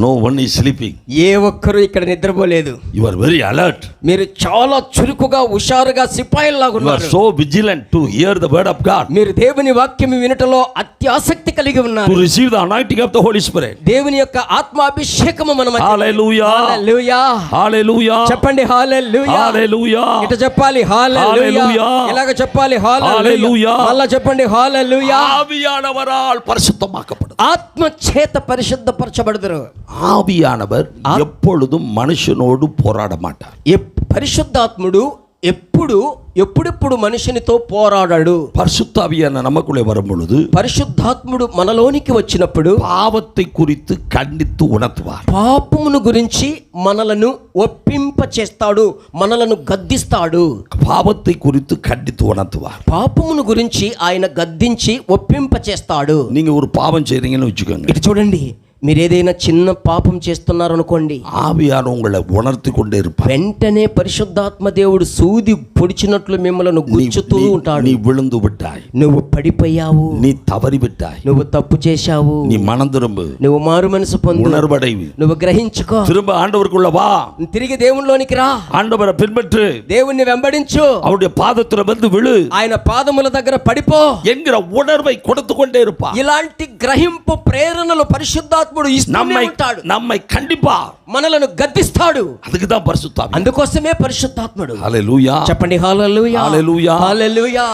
No one is sleeping. ఏ ఒక్కరు ఇక్కడ నిద్రపోలేదు. You are very alert. మీరు చాలా చురుకుగా హుషారుగా సిపాయిల్లాగా ఉన్నారు. ఉన్నారు. So vigilant to hear the word of God. మీరు దేవుని వాక్యం వినటలో అత్యాసక్తి కలిగి ఉన్నారు. To receive the anointing of the Holy Spirit. దేవుని యొక్క ఆత్మాభిషేకము మన మధ్య. హల్లెలూయా, హల్లెలూయా, హల్లెలూయా. చెప్పండి హల్లెలూయా, హల్లెలూయా. ఇట చెప్పాలి హల్లెలూయా, ఇలాగ చెప్పాలి హల్లెలూయా, మళ్ళా చెప్పండి హల్లెలూయా. ஆவியானவரால் பரிசுத்தமாக்கப்படுது. ఆత్మ చేత పరిశుద్ధపరచబడుదురు. ஆவியானவர் எப்பொழுதும் மனுஷனோடு போராட மாட்டார். పరిశుద్ధాత్ముడు ఎప్పుడెప్పుడు మనిషినితో పోరాడాడు. பரிசுத்த ஆவியான நமக்குள்ளே வரும் பொழுது పరిశుద్ధాత్ముడు మనలోనికి వచ్చినప్పుడు பாவத்தை குறித்து கண்டித்து உணர்த்துவார். పాపమును గురించి మనలను ఒప్పింప చేస్తాడు, మనలను గద్దిస్తాడు. பாவத்தை குறித்து கண்டித்து உணர்த்துவார். పాపమును గురించి ఆయన గద్దించి ఒప్పింప చేస్తాడు. நீங்க ஒரு பாவம் செய்றீங்கன்னு வச்சுக்கோங்க. ఇటు చూడండి, మీరు ఏదైనా చిన్న పాపం చేస్తున్నారు అనుకోండి, ஆவியான உங்களை உணர்த்தி கொண்டே இருப்பார். వెంటనే పరిశుద్ధాత్మ దేవుడు సూది పొడిచినట్లు మిమ్మల్ని గుచ్చుతూ ఉంటాడు. நீ விழுந்து விட்டாய், నువ్వు పడిపోయావు, நீ தவறி விட்டாய், నువ్వు తప్పు చేశావు, நீ மனம் திரும்பு, నువ్వు మారు మనసు పొందు, உணர்வடைவு, నువ్వు గ్రహించుకో, திரும்ப ஆண்டவருக்குள்ள வா, తిరిగి దేవునిలోనికి రా, ஆண்டவரை பின்பற்று, దేవుణ్ణి వెంబడించు, அவருடைய பாதத்துல வந்து விழு, ఆయన పాదముల దగ్గర పడిపో என்கிற உணர்வை கொடுத்து கொண்டே இருப்பார். ఇలాంటి గ్రహింపు ప్రేరణలు పరిశుద్ధాత్ముడు ఇస్తూనే ఉంటాడు. நம்மை கண்டிப்பா మనలను గద్దిస్తాడు. அதுக்கு தான் பரிசுத்த ஆவி. అందుకోసమే పరిశుద్ధాత్ముడు. హల్లెలూయా, చెప్పండి హల్లెలూయా, హల్లెలూయా, హల్లెలూయా.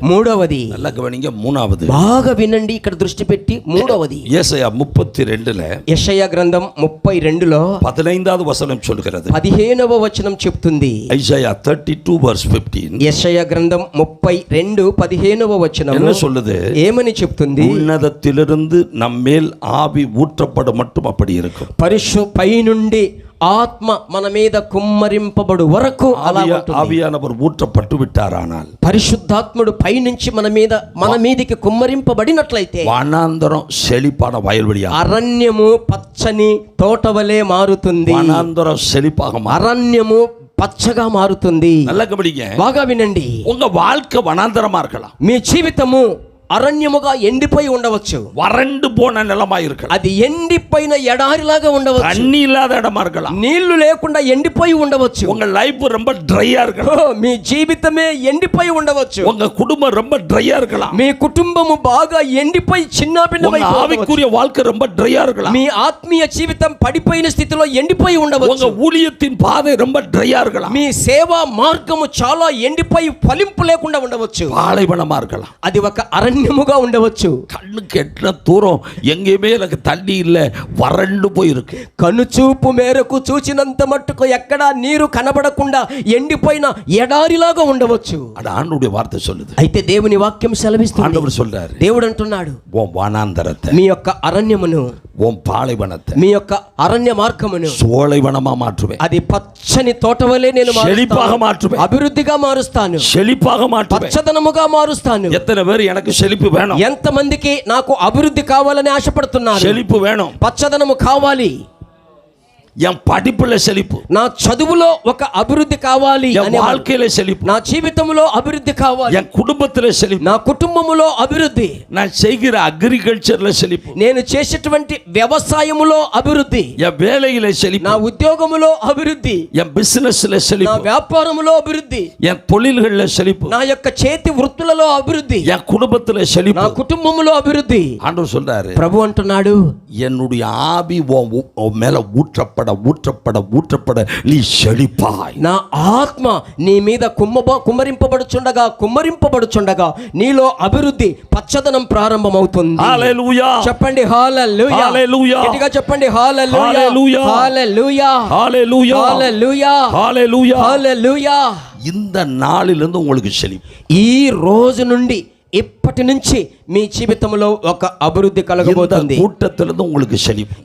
మూడవది நல்லா கவனிங்க. மூணாவது బాగా వినండి, ఇక్కడ దృష్టి పెట్టి మూడవది యేసయ్యా 32 యెషయా గ్రంథం 32లో 15வது వచనం சொல்கிறது. 15వ వచనం చెప్తుంది. ஐசாயா 32 verse 15 యెషయా గ్రంథం 32 15వ వచనం என்ன சொல்லுது? ఏమని చెప్తుంది? ఉన్నதத்திலிருந்து நம்மேல் ஆவி ஊற்றப்படும் மட்டும் அப்படி இருக்கும். పైనుండి ఆత్మ మన మీద కుమ్మరింపబడు వరకు అలా ఉంటుంది. ఆవియానవర్ ஊற்றப்பட்டு விட்டாரானால், పరిశుద్ధాత్ముడు పైనుంచి మన మీదకి కుమ్మరింపబడినట్లయితే వనాంతరం సెழிப்பான వయల్వెளியா, అరణ్యము పచ్చని తోటవలే మారుతుంది. వనాంతరం సెழிப்பாக, అరణ్యము పచ్చగా మారుతుంది. நல்லா கவனிங்க, బాగా వినండి. உங்க வாழ்க்கை వనాంతரமா இருக்கலாம். మీ జీవితము అరణ్యముగా ఎండిపోయి ఉండవచ్చు. వరండు పోన నిలమా இருக்கலாம். అది ఎండిపోయిన ఎడారిలాగా ఉండవచ్చు. தண்ணி இல்லாத இடமா இருக்கலாம். నీళ్లు లేకుండా ఎండిపోయి ఉండవచ్చు. உங்க லைஃப் ரொம்ப ட்ரையா இருக்கலாம். మీ జీవితమే ఎండిపోయి ఉండవచ్చు. உங்க குடும்பம் ரொம்ப ட்ரையா இருக்கலாம். మీ కుటుంబము బాగా ఎండిపోయి చిన్నభిన్నమై உங்க ஆவிக்குரிய வாழ்க்கை ரொம்ப ட்ரையா இருக்கலாம். మీ ఆత్మీయ జీవితం పడిపోయిన స్థితిలో ఎండిపోయి ఉండవచ్చు. உங்க ஊழியத்தின் பாதை ரொம்ப ட்ரையா இருக்கலாம். మీ సేవా మార్గము చాలా ఎండిపోయి ఫలింపు లేకుండా ఉండవచ్చు. பாலைவனமா இருக்கலாம். అది ఒక అరణ్యముగా ఉండవచ్చు. கண்ணுக்கு எட்டின தூரம் எங்கேயுமே எனக்கு தண்ணி இல்ல, வறண்டு போயிருக்கு. కనుచూపు మేరకు చూచినంత మట్టుకు ఎక్కడా నీరు కనబడకుండా ఎండిపోయిన ఎడారిలాగా ఉండవచ్చు. அது ஆண்டவருடைய வார்த்தை சொல்லுது. అయితే దేవుని వాక్యం సెలవిస్తుంది. ஆண்டவர் சொல்றாரு, దేవుడు అంటున్నాడు, உன் వనాంతరத்தை, మీ యొక్క అరణ్యమును, உன் பாலைவனத்தை, మీ యొక్క అరణ్య మార్గమును சோலைவனமா மாற்றுவேன். అది పచ్చని తోటవలే నేను செழிப்பாக மாற்றுவேன். అభివృద్ధిగా మారుస్తాను. செழிப்பாக மாற்றுவேன். పచ్చదనముగా మారుస్తాను. எத்தனை பேர் எனக்கு செழிப்பு வேணும்? ఎంతమందికి నాకు అభివృద్ధి కావాలని ఆశపడుతున్నారు? செழிப்பு வேணும். పచ్చదనము కావాలి. என் படிப்புல செழிப்பு, నా చదువులో ఒక అభివృద్ధి కావాలి, என் வாழ்க்கையில செழிப்பு, నా జీవితంలో అభివృద్ధి కావాలి, என் குடும்பத்துல செழிப்பு, నా కుటుంబములో అభివృద్ధి, நான் செய்கிற அக்ரிகல்ச்சர்ல செழிப்பு, నేను చేసేటువంటి వ్యవసాయములో అభివృద్ధి, என் வேலையில செழிப்பு, నా ఉద్యోగములో అభివృద్ధి, என் பிசினஸ்ல నా செழிப்பு, వ్యాపారములో అభివృద్ధి, என் தொழில்கள்ல செழிப்பு, నా యొక్క చేతి వృత్తులలో అభివృద్ధి, என் குடும்பத்துல నా செழிப்பு. కుటుంబములో అభివృద్ధి. ஆண்டவர் சொல்றாரு, ప్రభు అంటున్నాడు, என்னுடைய ஆவி உன் மேல ஊற்றப்பட ஊற்றப்பட ஊற்றப்பட நீ செழிப்பாய். నా ఆత్మ నీ మీద కుమ్మరింపబడుచుండగా నీలో అభివృద్ధి, పచ్చదనం ప్రారంభమవుతుంది. హల్లెలూయా, చెప్పండి హల్లెలూయా, హల్లెలూయా, గట్టిగా చెప్పండి hallelujah, hallelujah, hallelujah, hallelujah, hallelujah, hallelujah, హల్లెలూయా. இந்த நாளிலிருந்து உங்களுக்கு செழிப்பு. ఈ రోజు నుండి ఇప్పటి రేపటి నుంచి మీ జీవితంలో ఒక అభివృద్ధి కలగబోతుంది. கூட்டத்திலிருந்து உங்களுக்கு செழிப்பு,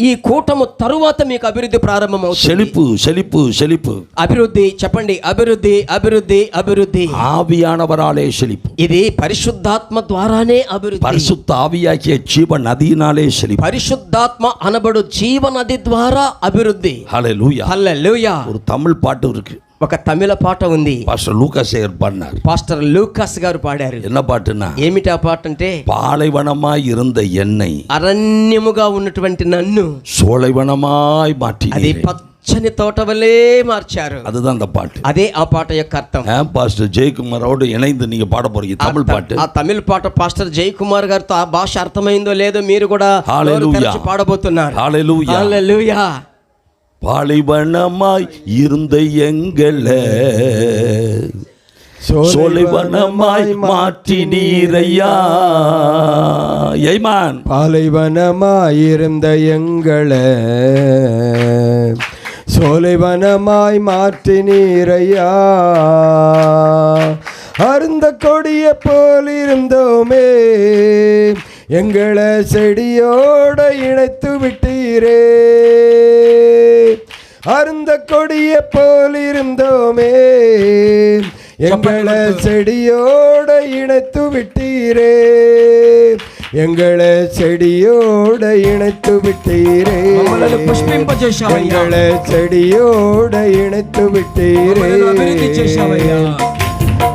ఈ కూటము తరువాత మీకు అభివృద్ధి ప్రారంభమవుతుంది. செழிப்பு செழிப்பு செழிப்பு. అభివృద్ధి చెప్పండి, అభివృద్ధి అభివృద్ధి అభివృద్ధి. ஆவியானவராலே செழிப்பு, ఇది పరిశుద్ధాత్మ ద్వారానే అభివృద్ధి. பரிசுத்த ஆவியாகிய ஜீவ நதியினாலே செழிப்பு. పరిశుద్ధాత్మ అనబడు జీవనది ద్వారా అభివృద్ధి. ஹல்லேலூயா హల్లెలూయా. ஒரு தமிழ் பாட்டு இருக்கு, ఒక తమిళ పాట ఉంది, பாஸ்டர் லூகாஸ் பாடினார். పాస్టర్ లూకాస్ గారు పాడారు. என்ன பாட்டுன்னா, ఏమిటి ఆ పాట అంటే, பாலைவனமாய் இருந்த என்னை అరణ్యముగా ఉన్నటువంటి నన్ను சோலைவனமாய் மாற்றி, అది పచ్చని తోట వలే మార్చారు. அதுதான் அந்த பாட்டு. అదే ఆ పాట యొక్క అర్థం. பாஸ்டர் ஜெயக்குமாரோடு இணைந்து நீங்க பாட போறீங்க தமிழ் பாட்டு. ఆ తమిళ పాట పాస్టర్ జయకుమార్ గారితో ఆ భాష అర్థమైందో లేదో మీరు కూడా పాడబోతున్నారు. హల్లెలూయా హల్లెలూయా. பாலைவனமாய் இருந்த எங்களை சோலைவனமாய் மாற்றினீரையா. ஏமான். பாலைவனமாய் இருந்த எங்களை சோலைவனமாய் மாற்றினீரையா. அருந்த கொடிய போல் இருந்தோமே, எங்களை செடியோட இணைத்து விட்டீரே. அருந்த கொடிய போல் இருந்தோமே, எங்களை செடியோட இணைத்து விட்டீரே. எங்களை செடியோட இணைத்து விட்டீரே. எங்களை செடியோட இணைத்து விட்டீரே.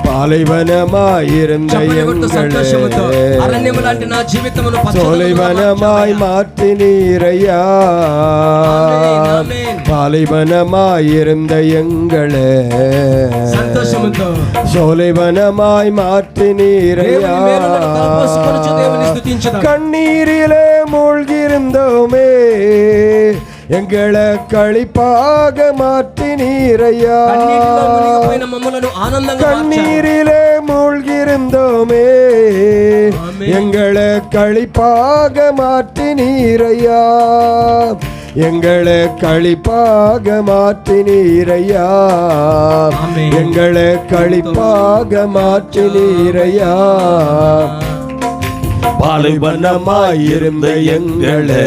பாலைவனமாயிருந்த எங்களை சோலைவனமாய் மாற்றினீரையா. பாலைவனமாயிருந்த எங்களை சோலைவனமாய் மாற்றினீரையா. கண்ணீரிலே மூழ்கியிருந்தோமே, எங்களை களிப்பாக மாற்றினீரையா. கண்ணீரிலே மூழ்கியிருந்தோமே, எங்களை களிப்பாக மாற்றினீரையா. எங்களை களிப்பாக மாற்றினீரையா. எங்களை களிப்பாக மாற்றினீரையா. பாலைவனமாயிருந்த எங்களை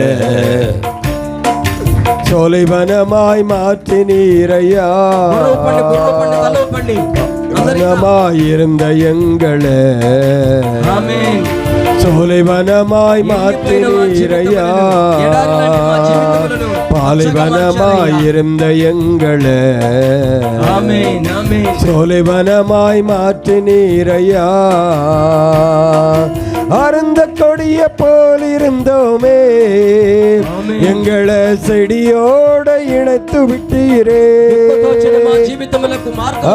சோலைவனமாய் மாற்றினீரையா. வனமாயிருந்த எங்களை சோலைவனமாய் மாற்றினீரையா. பாலைவனமாயிருந்த எங்களை சோலைவனமாய் மாற்றினீரையா. அருந்த கொடிய போல் இருந்தோமே, எங்களை செடியோட இணைத்து விட்டீரே.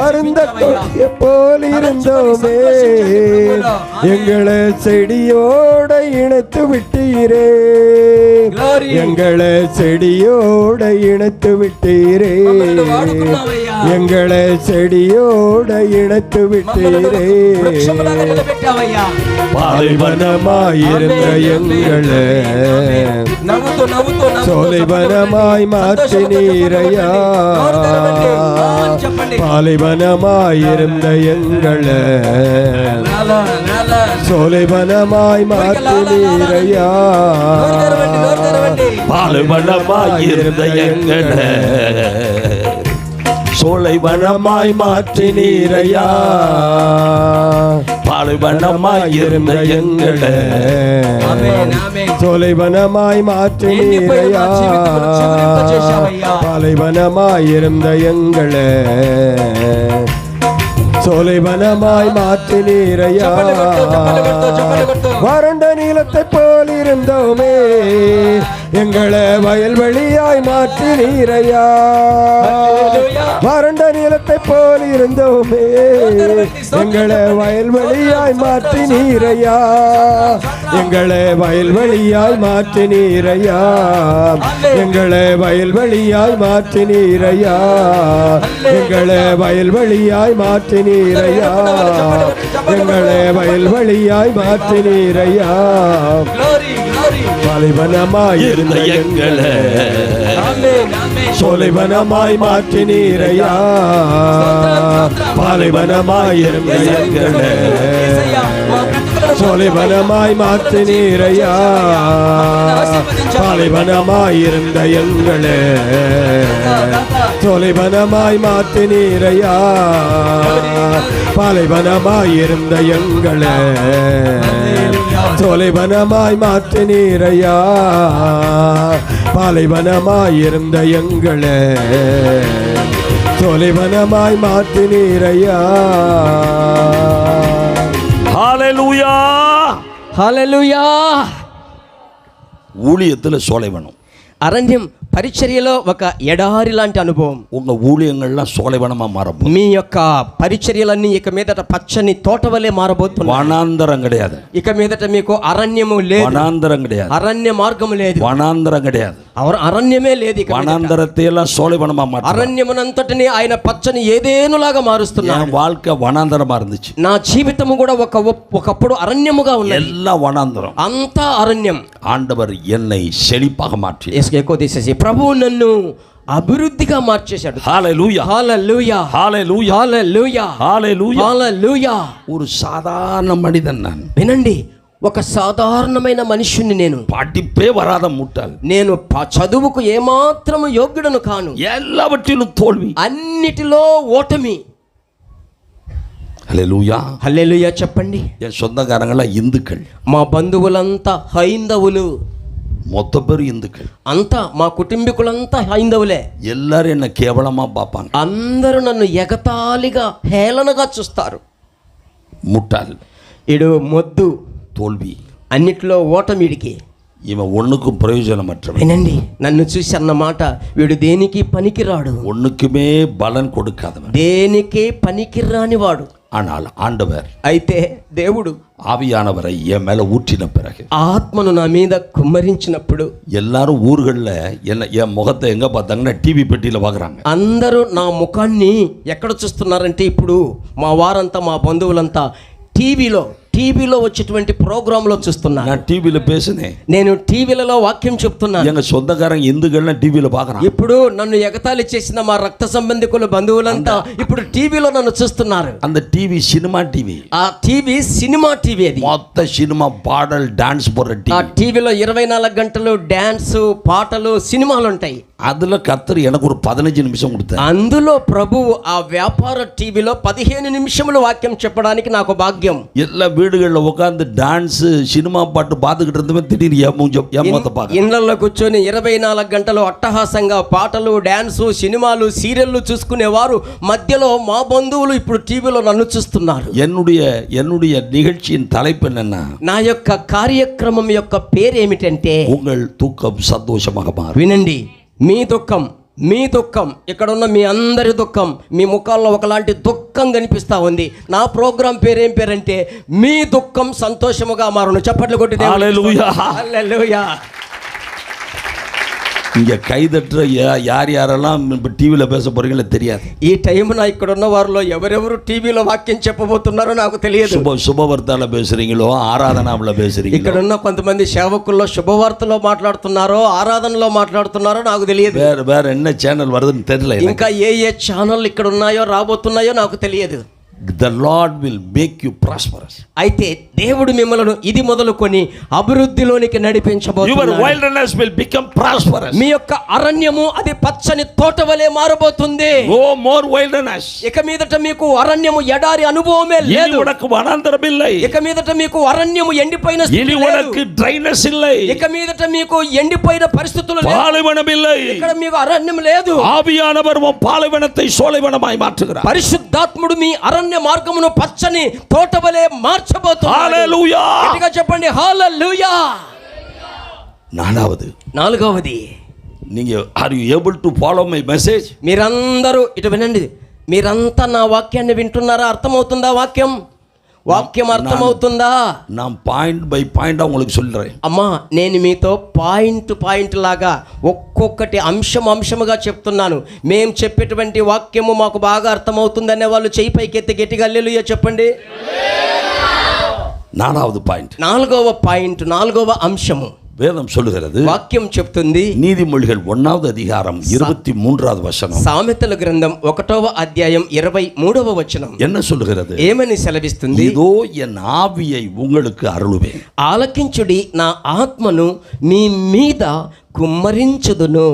அருந்த கொடிய போல் இருந்தோமே, எங்களை செடியோட இணைத்து விட்டீரே. எங்களை செடியோட இணைத்து விட்டீரே. எங்களை செடியோட இணைத்து விட்டீரே. பாலைவனமாயிருந்த எங்களை சோலைவனமாய் மாற்றினீரையா. பாலைவனமாயிருந்த எங்களை சோலைவனமாய் மாற்றினீரையா. பாலைவனமாயிருந்த எங்களை சோலைவனமாய் மாற்றினீரையா. பாலைவனமாயிருந்த எங்களை சோலைவனமாய் மாற்றினீரையா. பாலைவனமாயிருந்த எங்களை சோலைவனமாய் மாற்றினீரையா. வறண்ட நீலத்தை போல் இருந்தோமே, எங்களை வயல்வெளியாய் மாற்றினீரையா. வறண்ட நீலத்தை போல் இருந்தோமே, எங்களை வயல்வெளியாய் மாற்றினீரையா. எங்களை வயல்வெளியாய் மாற்றினீரையா. எங்களை வயல்வெளியாய் மாற்றினீரையா. எங்களை வயல்வெளியாய் மாற்றினீரையா. எங்களை வயல்வெளியாய் மாற்றினீரையா. பாலைவனமாயிருந்த எங்களை சோலைவனமாய் மாற்றினீரையா. பாலைவனமாயிருந்த எங்களை சோலைவனமாய் மாற்றினீரையா பாலைவனமாய் இருந்த எங்களே சோலைவனமாய் மாற்றினீரையா பாலைவனமாய் இருந்த எங்களே சோலைவனமாய் மாற்றினீரையா பாலைவனமாய் இருந்த எங்களே சோலைவனமாய் மாற்றினீரையா. ஹalleluya. హల్లెలూయా. ஊழியத்தில் சோலைவனம், అరణ్యం పరిచర్యలో ఒక ఎడారి లాంటి అనుభవం. உங்க ஊழியங்கள்லாம் సోలవనமா మారబోతుంది. మీ యొక్క పరిచర్యలన్నీ ఇక మీదట పచ్చని తోట వలె మారబోతున్నాయి. వనాంతరం கிடையாது. ఇక మీదట మీకు అరణ్యము లేదు. వనాంతరం கிடையாது. అరణ్య మార్గము లేదు. వనాంతరం கிடையாது. అరణ్యమే లేదు. ఇక వనాంతరத்தை எல்லாம் సోలవనமா மாற்ற. అరణ్యమునంతటిని ఆయన పచ్చని ఏదేనులాగా మారుస్తున్నారు. என் வாழ்க்கை వనాంతరமா இருந்துச்சு. నా జీవితము కూడా ఒకప్పుడు అరణ్యముగా ఉన్నది. எல்லாம் వనాంతరం, అంతా అరణ్యం. ఆండవర్ என்னை செழிப்பாக மாற்றி, ఎక్కువ తీసేసి ప్రభువు నన్ను అభివృద్ధిగా మార్చేశాడు. హల్లెలూయా, హల్లెలూయా, హల్లెలూయా, హల్లెలూయా, హల్లెలూయా, హల్లెలూయా. ஒரு సాధారణ మనిదన్ நான். వినండి, ఒక సాధారణమైన మనుషుని నేను. படிப்பே வராத முட்டாள். నేను చదువుకు ఏమాత్రము యోగ్యుడను కాను. எல்லாவற்றிலும் தோல்வி, అన్నిటిలో ఓటమి. హల్లెలూయా, హల్లెలూయా చెప్పండి. என் சொந்தக்காரங்கள இந்துக்கள், మా బంధువులంతా హైందవులు, மொத்த பேர் இந்துக்கள். అంతా మా కుటుంబీకులంతా హైందవులే. எல்லாரும் என்ன కేవలమా పాపాంగ. అందరూ నన్ను ఎగతాళిగా హేళనగా చూస్తారు. ముట్టాల్, ఇడు మొద్దు, తోల్వి, అన్నిట్లో ఓటమిడికి. ఈమె ఒన్నుக்கும் ప్రయోజనమற்றவன். వినండి, నన్ను చూసి అన్నమాట, వీడు దేనికి పనికిరాడు, ఒన్నుக்குமே బలం கொடுக்காதவன், దేనికి పనికిరాని వాడు. ஆனால் ஆண்டவர், అయితే దేవుడు ஆவியானவரை என் மேல ஊற்றின பிறகு, ఆత్మను నా మీద కుమ్మరించినప్పుడు, எல்லாரும் ஊர்களில் என்ன என் முகத்தை எங்க பார்த்தாங்கன்னா టీవీ పెట్టిలో பார்க்குறாங்க. అందరూ నా ముఖాన్ని ఎక్కడ చూస్తున్నారంటే, ఇప్పుడు మా వారంతా మా బంధువులంతా టీవీలో వచ్చేటువంటి ప్రోగ్రాంలో చూస్తున్నారు. நான் టీవీలో பேசுனேன், నేను టీవీలలో వాక్యం చెప్తున్నాను. எங்க சொந்தக்காரங்க இந்துக்கள்லாம் టీవీలో பார்க்குறாங்க. ఇప్పుడు నన్ను ఎగతాళి చేసిన మా రక్త సంబంధికులు బంధువులంతా ఇప్పుడు టీవీలో నన్ను చూస్తున్నారు. அந்த టీవీ సినిమా టీవీ, ఆ టీవీ సినిమా టీవీ. అది మొత్తం సినిమా పాటలు డాన్స్ పోற ఆ టీవీ. టీవీలో 24 గంటలు డాన్స్, పాటలు, సినిమాలు ఉంటాయి. அதுல கர்த்தர் எனக்கு ஒரு 15 நிமிஷம் கொடுத்தார். అందులో ప్రభువు ఆ వ్యాపార టీవీలో 15 నిమిషములు వాక్యం చెప్పడానికి నాకు భాగ్యం. எல்லா வீடுகளில் உட்காந்து டான்ஸ் சினிமா பாட்டு பார்த்துக்கிட்டு இருந்தவன் திடீர்னு என் முகத்தை பார்க்க, ఇళ్లలో కూర్చొని 24 గంటలు అట్టహాసంగా పాటలు, డాన్సు, సినిమాలు, సీరియళ్ళు చూసుకునేవారు మధ్యలో మా బంధువులు ఇప్పుడు టీవీలో నన్ను చూస్తున్నారు. என்னுடைய நிகழ்ச்சியின் தலைப்பு என்னன்னா, నా యొక్క కార్యక్రమం యొక్క పేరు ఏమిటంటే, உங்கள் தூக்கம் சந்தோஷமாக மாறும். వినండి, మీ దుఃఖం ఇక్కడ ఉన్న మీ అందరి దుఃఖం మీ ముఖాల్లో ఒకలాంటి దుఃఖం కనిపిస్తా ఉంది. నా ప్రోగ్రాం పేరేం పేరంటే, మీ దుఃఖం సంతోషముగా మారును. చప్పట్లు కొట్టి హల్లెలూయా, హల్లెలూయా. இங்க கைதட்டுற யார் யாரெல்லாம் இப்போ టీవీలో பேச போறீங்களோ தெரியாது. ఈ టైంన ఇక్కడ ఉన్న వారిలో ఎవరెవరు టీవీలో వాక్యం చెప్పబోతున్నారో నాకు తెలియదు. శుభవార్తలో பேசுறீங்களோ, ఆరాధనలో பேசுறீங்களோ, ఇక్కడ ఉన్న కొంతమంది సేవకుల్లో శుభవార్తలో మాట్లాడుతున్నారో, ఆరాధనలో మాట్లాడుతున్నారో నాకు తెలియదు. வேற என்ன சேனல் வருதுன்னு தெரியல. ఇంకా ఏ ఛానల్ ఇక్కడ ఉన్నాయో రాబోతున్నాయో నాకు తెలియదు. The Lord will make you prosperous. అయితే దేవుడు మిమ్మల్ని ఇది మొదలుకొని అభివృద్ధిలోనికి నడిపించబోతున్నాడు. Your wilderness will become prosperous. మీ యొక్క అరణ్యము అది పచ్చని తోట వలె మారబోతుంది. No more wilderness. ఇక మీదట మీకు అరణ్యము ఎడారి అనుభవమే లేదు. ఇని ఉనకు వనాంతరం ఇల్లై. ఇక మీదట మీకు అరణ్యము ఎండిపోయిన స్థితి ఇని లేదు. ఉనకు డ్రైనెస్ ఇల్లై. ఇక మీదట మీకు ఎండిపోయిన పరిస్థితులు లేవు. పాలవనం ఇల్లై. ఇక్కడ మీకు అరణ్యం లేదు. ఆవియానవర్ పాలవనத்தை సోలవనమాయి మార్చుகிறார். పరిశుద్ధాత్ముడు మీ అరణ్య మార్గమును పచ్చని తోట వలె మార్చబోతున్నాడు. హల్లెలూయా. గట్టిగా చెప్పండి హల్లెలూయా. నాలుగవది, நீங்க are you able to follow my message? మీరందరూ ఇటు వినండి. మీరంతా నా వాక్యాన్ని వింటున్నారా? అర్థమవుతుందా? వాక్యం అర్థమవుతుందా? நான் பாயிண்ட் பை பாயிண்டா உங்களுக்கு சொல்றேன். అమ్మా, నేను మీతో పాయింట్ లాగా ఒక్కొక్కటి అంశముగా చెప్తున్నాను. మేము చెప్పేటువంటి వాక్యము మాకు బాగా అర్థమవుతుందనే వాళ్ళు చెయ్యి పైకెత్తి గట్టిగా హల్లెలూయా చెప్పండి. நாலாவது பாயிண்ட், నాలుగవ అంశము, வேதம் சொல்லுகிறது, వాక్యం చెప్తుంది, நீதிமொழிகள் 1வது அதிகாரம் 23வது வசனம் సామెతల గ్రంథం 1వ అధ్యాయం 23వ వచనం என்ன சொல்லுகிறது? ఏమని సెలవిస్తుంది? இதோ என் ஆவியை உங்களுக்கு అరుளுவேன். ఆలకించుడి, నా ఆత్మను మీ మీద కుమ్మరించుదును,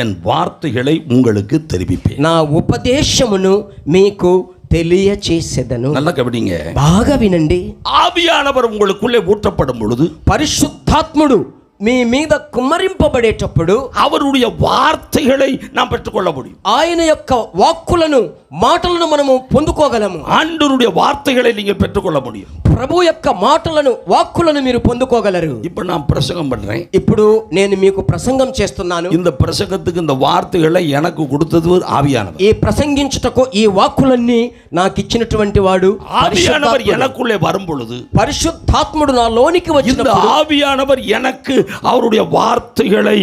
என் வார்த்தைகளை உங்களுக்கு தெரிவிப்பேன். నా ఉపదేశమును మీకు తెలియచేసెదను. நல்லா கவனிங்க, బాగా వినండి. ஆவியானவர் உங்களுக்குள்ளே ஊற்றப்படும் பொழுது, పరిశుద్ధాత్ముడు మీ మీద కుమ్మరింపబడేటప్పుడు அவருடைய வார்த்தைகளை நாம் பெற்றுக்கொள்ள முடியும். ఆయన యొక్క వాక్కులను, మాటలను మనము పొందుకోగలము. ஆண்டவருடைய வார்த்தைகளை நீங்க பெற்றுக்கொள்ள முடியும். ప్రభు యొక్క మాటలను, వాక్కులను మీరు పొందుకోగలరు. இப்ப நான் பிரசங்கம் பண்றேன். ఇప్పుడు నేను మీకు ప్రసంగం చేస్తున్నాను. இந்த பிரசங்கத்துக்கு இந்த வார்த்தைகளை எனக்கு கொடுத்தது ஆவியானவர். ఈ ప్రసంగించుటకు ఈ వాక్కులన్నీ నాకు ఇచ్చినటువంటి వాడు ஆவியானவர் எனக்குள்ளே வரும் பொழுது, పరిశుద్ధాత్ముడు నాలోనికి இந்த వచ్చినప్పుడు ஆவியானவர் எனக்கு அவருடைய வார்த்தைகளை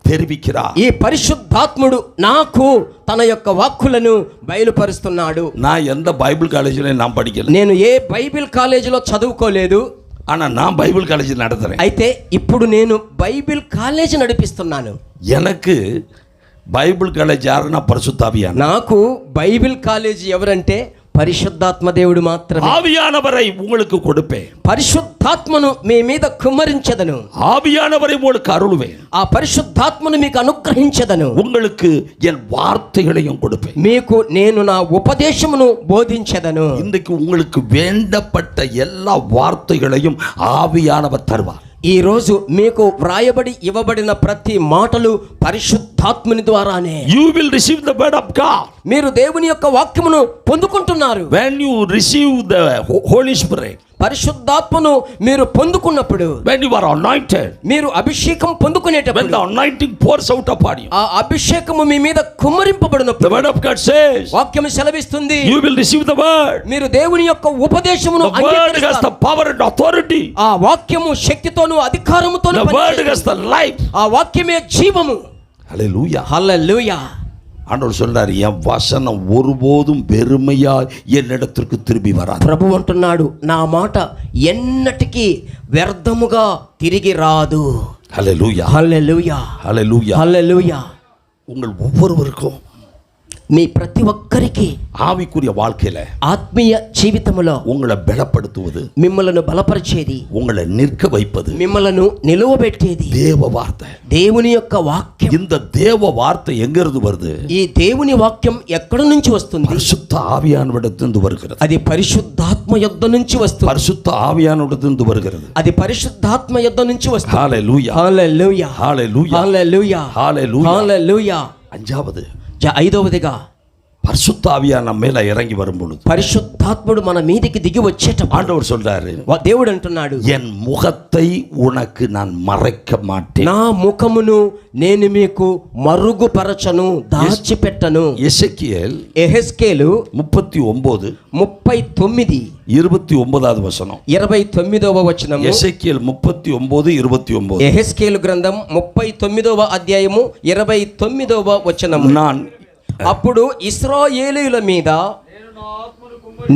தெரிவிக்கிறார். ఈ పరిశుద్ధాత్ముడు నాకు తన యొక్క వాక్కులను బయలుపరుస్తున్నాడు. நான் எந்த பைபிள் காலேஜில் நான் படிக்கல, నేను ఏ బైబిల్ కాలేజీలో చదువుకోలేదు, ஆனா நான் பைபிள் காலேஜ் நடத்துறேன். అయితే ఇప్పుడు నేను బైబిల్ కాలేజీ నడిపిస్తున్నాను. எனக்கு பைபிள் காலேஜ் யாருன்னா பரிசுத்தாவியானவர். నాకు బైబిల్ కాలేజీ ఎవరంటే పరిశుద్ధాత్మ దేవుడు మాత్రమే. ஆவியானவரை உங்களுக்கு கொடுப்பேன். పరిశుద్ధాత్మను మీ మీద కుమ్మరించెదను. ஆவியானவரை உங்களுக்கு அருளுவேன். ఆ పరిశుద్ధాత్మను మీకు అనుగ్రహించెదను. உங்களுக்கு என் வார்த்தைகளையும் கொடுப்பேன். మీకు నేను నా ఉపదేశమును బోధించెదను. இன்றைக்கு உங்களுக்கு வேண்டப்பட்ட எல்லா வார்த்தைகளையும் ஆவியானவர் தருவார். ఈ రోజు మీకు వ్రాయబడి ఇవ్వబడిన ప్రతి మాటలు పరిశుద్ధాత్మని ద్వారానే. You will receive the word of God. మీరు దేవుని యొక్క వాక్యమును పొందుకుంటున్నారు. When you receive the Holy Spirit, పరిశుద్ధాత్మను మీరు పొందుకున్నప్పుడు, when you are anointed, మీరు అభిషేకం when పొందుకునేటప్పుడు, the anointing pours out upon you, ఆ అభిషేకము మీ మీద కుమ్మరింపబడినప్పుడు the word of God says, వాక్యము సెలవిస్తుంది, you will receive the word. మీరు దేవుని యొక్క ఉపదేశమును The word has అంగీకరిస్తారు. the power and authority. ఆ వాక్యము శక్తితోను అధికారముతోను The word పనిచేస్తుంది. has the life. ఆ వాక్యమే జీవము. Hallelujah. హల్లెలూయా. ஆண்டவர் சொல்றாரு, என் வசனம் ஒருபோதும் வெறுமையா என்னிடத்திற்கு திரும்பி வராது. ప్రభు అంటున్నాడు, నా మాట ఎన్నటికీ వ్యర్థముగా తిరిగి రాదు. Hallelujah. హల్లెలూయా. Hallelujah. హల్లెలూయా. உங்கள் ஒவ்வொருவருக்கும் మీ ప్రతి ఒక్కరికి ஆவிக்குரிய வாழ்க்கையில ఆత్మీయ జీవితములో உங்களை பலப்படுத்துவது, మిమ్మలను బలపరిచేది, உங்களை நிற்க வைப்பது మిమ్మలను నిలువబెట్టేది தேவ வார்த்தை. దేవుని యొక్క వాక్యం. இந்த தேவ வார்த்தை எங்க இருந்து வருது? ఈ దేవుని వాక్యం ఎక్కడి నుంచి వస్తుంది? பரிசுத்த ஆவியானவரிடத்திலிருந்து வருகிறது. అది పరిశుద్ధాత్మ యొద్ద నుంచి వస్తుంది. பரிசுத்த ஆவியானவரிடத்திலிருந்து வருகிறது. అది పరిశుద్ధాత్మ యొద్ద నుంచి వస్తుంది. ஹalleluya. హల్లెలూయా. ஹalleluya. హల్లెలూయా. ஹalleluya. హల్లెలూయా. அஞ்சாவது, ఐదవదిగా பரிசுத்த ஆவியான நம்ம மேல இறங்கி வரும் பொழுது పరిశుద్ధాత్ముడు మన మీదికి దిగి వచ్చేటప్పుడు ஆண்டவர் சொல்றாரு, దేవుడు అంటున్నాడు, என் முகத்தை உனக்கு நான் மறைக்க மாட்டேன். నా ముఖమును నేను మీకు మరుగుపరచను, దాచిపెట్టను. எசேக்கியேல் యెహెజ్కేలు 39 29வது வசனம். 29వ వచనం. எசேக்கியேல் 39:29. యెహెజ్కేలు గ్రంథం 39వ అధ్యాయము 29వ వచనం. நான் అప్పుడు ఇశ్రాయేలీయుల మీద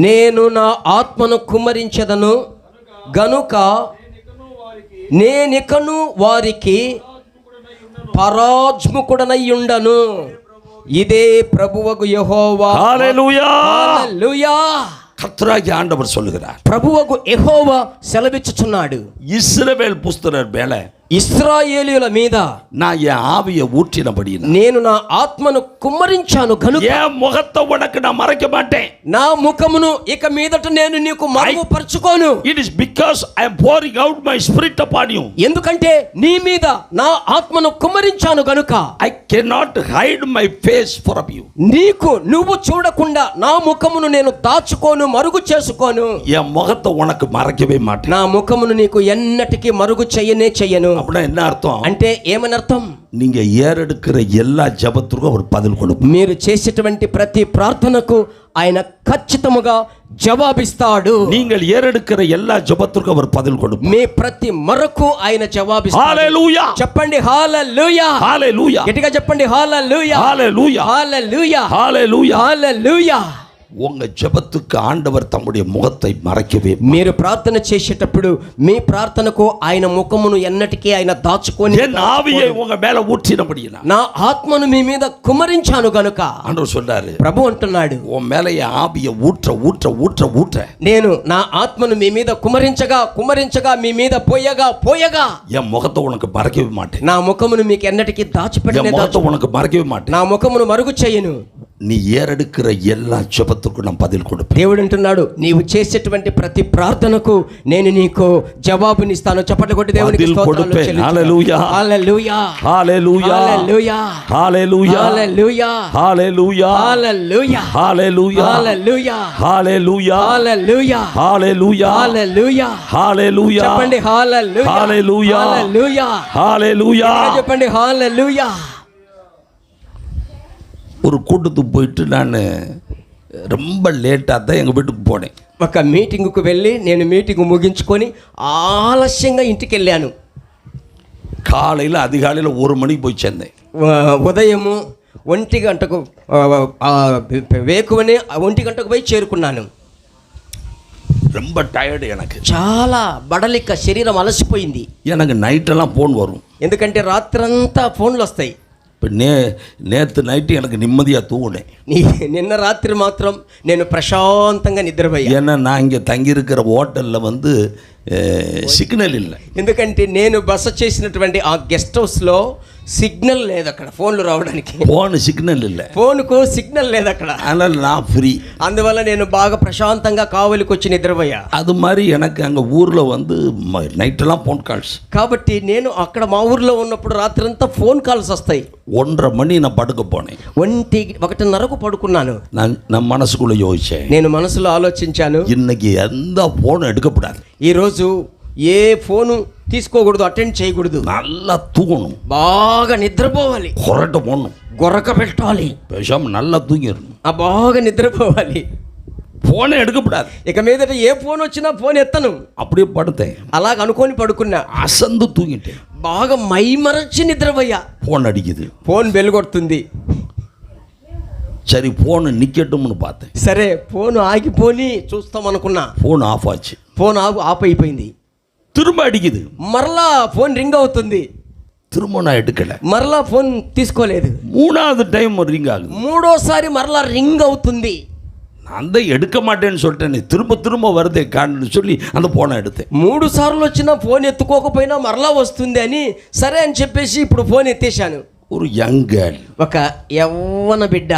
నేను నా ఆత్మను కుమ్మరించెదను గనుక నేనికను వారికి పరాజ్ముకుడనయ్యుండను. ఇదే ప్రభువగు యెహోవా. ஹalleluya. హల్లెలూయా. கர்த்தராகிய ஆண்டவர் சொல்லுகிறார், ప్రభువగు యెహోవా సెలవిచ్చుచున్నాడు, இஸ்ரவேல் புஸ்தகர் மேல ఇశ్రాయేలీయుల మీద நான் என் ஆவியை ஊற்றினபடி నేను నా ఆత్మను కుమ్మరించాను కనుక என் முகத்தை உனக்கு நான் மறைக்க மாட்டேன். నా ముఖమును ఇక మీదట నేను నీకు మరుగుపరచుకోను. It is because I am pouring out my spirit upon you. ఎందుకంటే నీ మీద నా ఆత్మను కుమ్మరించాను గనుక I cannot hide my face from you. నీకు నువ్వు చూడకుండా నా ముఖమును నేను దాచుకోను, మరుగు చేసుకోను. என் முகத்தை உனக்கு மறைக்கவே மாட்டேன். నా ముఖమును నీకు ఎన్నటికీ మరుగు చెయ్యనే చెయ్యను. அப்படின்னா என்ன அர்த்தம்? అంటే ఏమని అర్థం? நீங்க ஏறெடுக்கிற எல்லா ஜெபத்துக்கும் அவர் பதில் கொடுப்பார். మీరు చేసేటువంటి ప్రతి ప్రార్థనకు ఆయన ఖచ్చితముగా జవాబిస్తాడు. நீங்கள் ஏறெடுக்கிற எல்லா ஜெபத்துக்கும் அவர் பதில் கொடுப்பார். మీ ప్రతి మొరకు ఆయన జవాబిస్తాడు. హల్లెలూయా. చెప్పండి హల్లెలూయా. హల్లెలూయా. గట్టిగా చెప్పండి హల్లెలూయా. హల్లెలూయా. హల్లెలూయా. హల్లెలూయా. హల్లెలూయా. உங்க ஜெபத்துக்கு ஆண்டவர் தம்முடைய முகத்தை மறைக்கவே మీరు ప్రార్థన చేసేటప్పుడు మీ ప్రార్థనకు ఆయన ముఖమును ఎన్నటికీ ఆయన దాచుకొని என் ஆவியை உங்க மேல ஊற்றினபடியா నా ఆత్మను మీ మీద కుమరించాను గనుక ஆண்டவர் சொல்றாரு, ప్రభు అంటున్నాడు, உன் மேல என் ஆவியை ஊற்ற ஊற்ற ஊற்ற ஊற்ற నేను నా ఆత్మను మీ మీద కుమరించగా కుమరించగా మీ మీద పోయగా పోయగా என் முகத்தை உனக்கு மறைக்கவே மாட்டேன். నా ముఖమును మీకు ఎన్నటికీ என் దాచిపెట్టనే முகத்தை உனக்கு மறைக்கவே மாட்டேன். నా ముఖమును మరుగు చేయను. நீ ஏறெடுக்கிற எல்லா ஜெபத்துக்கும் நான் பதில் கொடுப்பேன். దేవుడు అంటున్నాడు, నీవు చేసేటువంటి ప్రతి ప్రార్థనకు నేను నీకు జవాబునిస్తాను. చప్పట్లు కొట్టి దేవునికి பதில் స్తోత్రాలు கொடுப்பேன். చెల్లించు. హల్లెలూయా, hallelujah, hallelujah, hallelujah, hallelujah, hallelujah, hallelujah, hallelujah, hallelujah, hallelujah, hallelujah, hallelujah, hallelujah, hallelujah. Hallelujah, చెప్పండి హల్లెలూయా, హల్లెలూయా, హల్లెలూయా, హల్లెలూయా. చెప్పండి హల్లెలూయా. ஒரு கூட்டத்துக்கு போயிட்டு நான் ரொம்ப லேட்டாக தான் எங்கள் வீட்டுக்கு போனேன். ఒక మీటింగ్కు వెళ్ళి నేను మీటింగ్ ముగించుకొని ఆలస్యంగా ఇంటికి వెళ్ళాను. காலையில் அதிகாலையில் 1 மணிக்கு போய் சேர்ந்தேன். ఉదయము 1 గంటకు వేకువనే 1 గంటకు పోయి చేరుకున్నాను. ரொம்ப டயர்டு எனக்கு. చాలా బడలిక, శరీరం అలసిపోయింది. எனக்கு நைட்டெல்லாம் ஃபோன் வரும். ఎందుకంటే రాత్రంతా ఫోన్లు వస్తాయి. இப்போ நேற்று நைட்டு எனக்கு நிம்மதியாக தூங்கினேன். నిన్న రాత్రి మాత్రం నేను ప్రశాంతంగా నిద్రపోయాను. ஏன்னா நான் இங்கே தங்கியிருக்கிற ஹோட்டலில் வந்து సిగ్నల్ இல்லை. ఎందుకంటే నేను బస చేసినటువంటి ఆ గెస్ట్ హౌస్లో సిగ్నల్ లేదు, అక్కడ ఫోన్లు రావడానికి ఫోన్ సిగ్నల్ இல்லை, ఫోన్కు సిగ్నల్ లేదు అక్కడ. அதனால் நான் ஃப்ரீ. అందువల్ల నేను బాగా ప్రశాంతంగా కావలికి వచ్చి నిద్రపోయా. அது மாதிரி எனக்கு అங்கே ஊரில் வந்து நைட்டெல்லாம் ஃபோன் கால்ஸ். కాబట్టి నేను అక్కడ మా ఊర్లో ఉన్నప్పుడు రాత్రంతా ఫోన్ కాల్స్ వస్తాయి. 1:30 மணி நான் படுக்க போனேன். 1:30కు పడుకున్నాను. நான் மனசுக்குள்ளே யோசிச்சேன், నేను మనసులో ఆలోచించాను, இன்னைக்கு எந்த ஃபோனும் எடுக்கப்படாது, ఈరోజు ఏ ఫోను తీసుకోకూడదు, అటెండ్ చేయకూడదు, நல்லா தூங்கணும், బాగా నిద్రపోవాలి, கொரட்டை போடணும், గొరక పెట్టాలి, பேசாமல் நல்லா தூங்கிடணும், బాగా నిద్రపోవాలి, ఫోనే எடுக்கப்படாது. ఇక మీదట ఏ ఫోన్ వచ్చినా ఫోన్ ఎత్తను. அப்படியே படுத்தேன். అలాగ అనుకొని పడుకున్నా. அசந்து தூங்கிட்டேன். బాగా మైమరచి నిద్రపోయా. ஃபோன் அடிக்குது. ఫోన్ వెలుగొడుతుంది. சரி ஃபோனு நிற்கட்டும்னு பார்த்தேன். సరే ఫోన్ ఆగిపోని చూస్తాం అనుకున్నా. ஃபோன் ఆఫ్ ஆச்சு. ఫోన్ ఆఫ్ అయిపోయింది. திரும்ப அடிக்குது. మరలా ఫోన్ రింగ్ అవుతుంది. திரும்ப நான் எடுக்கல. మరలా ఫోన్ తీసుకోలేదు. 3வது டைம் ரிங் ஆகுது. మూడోసారి మరలా రింగ్ అవుతుంది. நான் தான் எடுக்க மாட்டேன்னு சொல்லிட்டேன், திரும்ப திரும்ப வருதே காணுன்னு சொல்லி அந்த ஃபோனை எடுத்தேன். 3 సార్లు వచ్చినా ఫోన్ ఎత్తుకోకపోయినా మరలా వస్తుంది అని సరే అని చెప్పేసి ఇప్పుడు ఫోన్ ఎత్తేసాను. ஒரு யங் கேர்ள், ఒక యవ్వన బిడ్డ,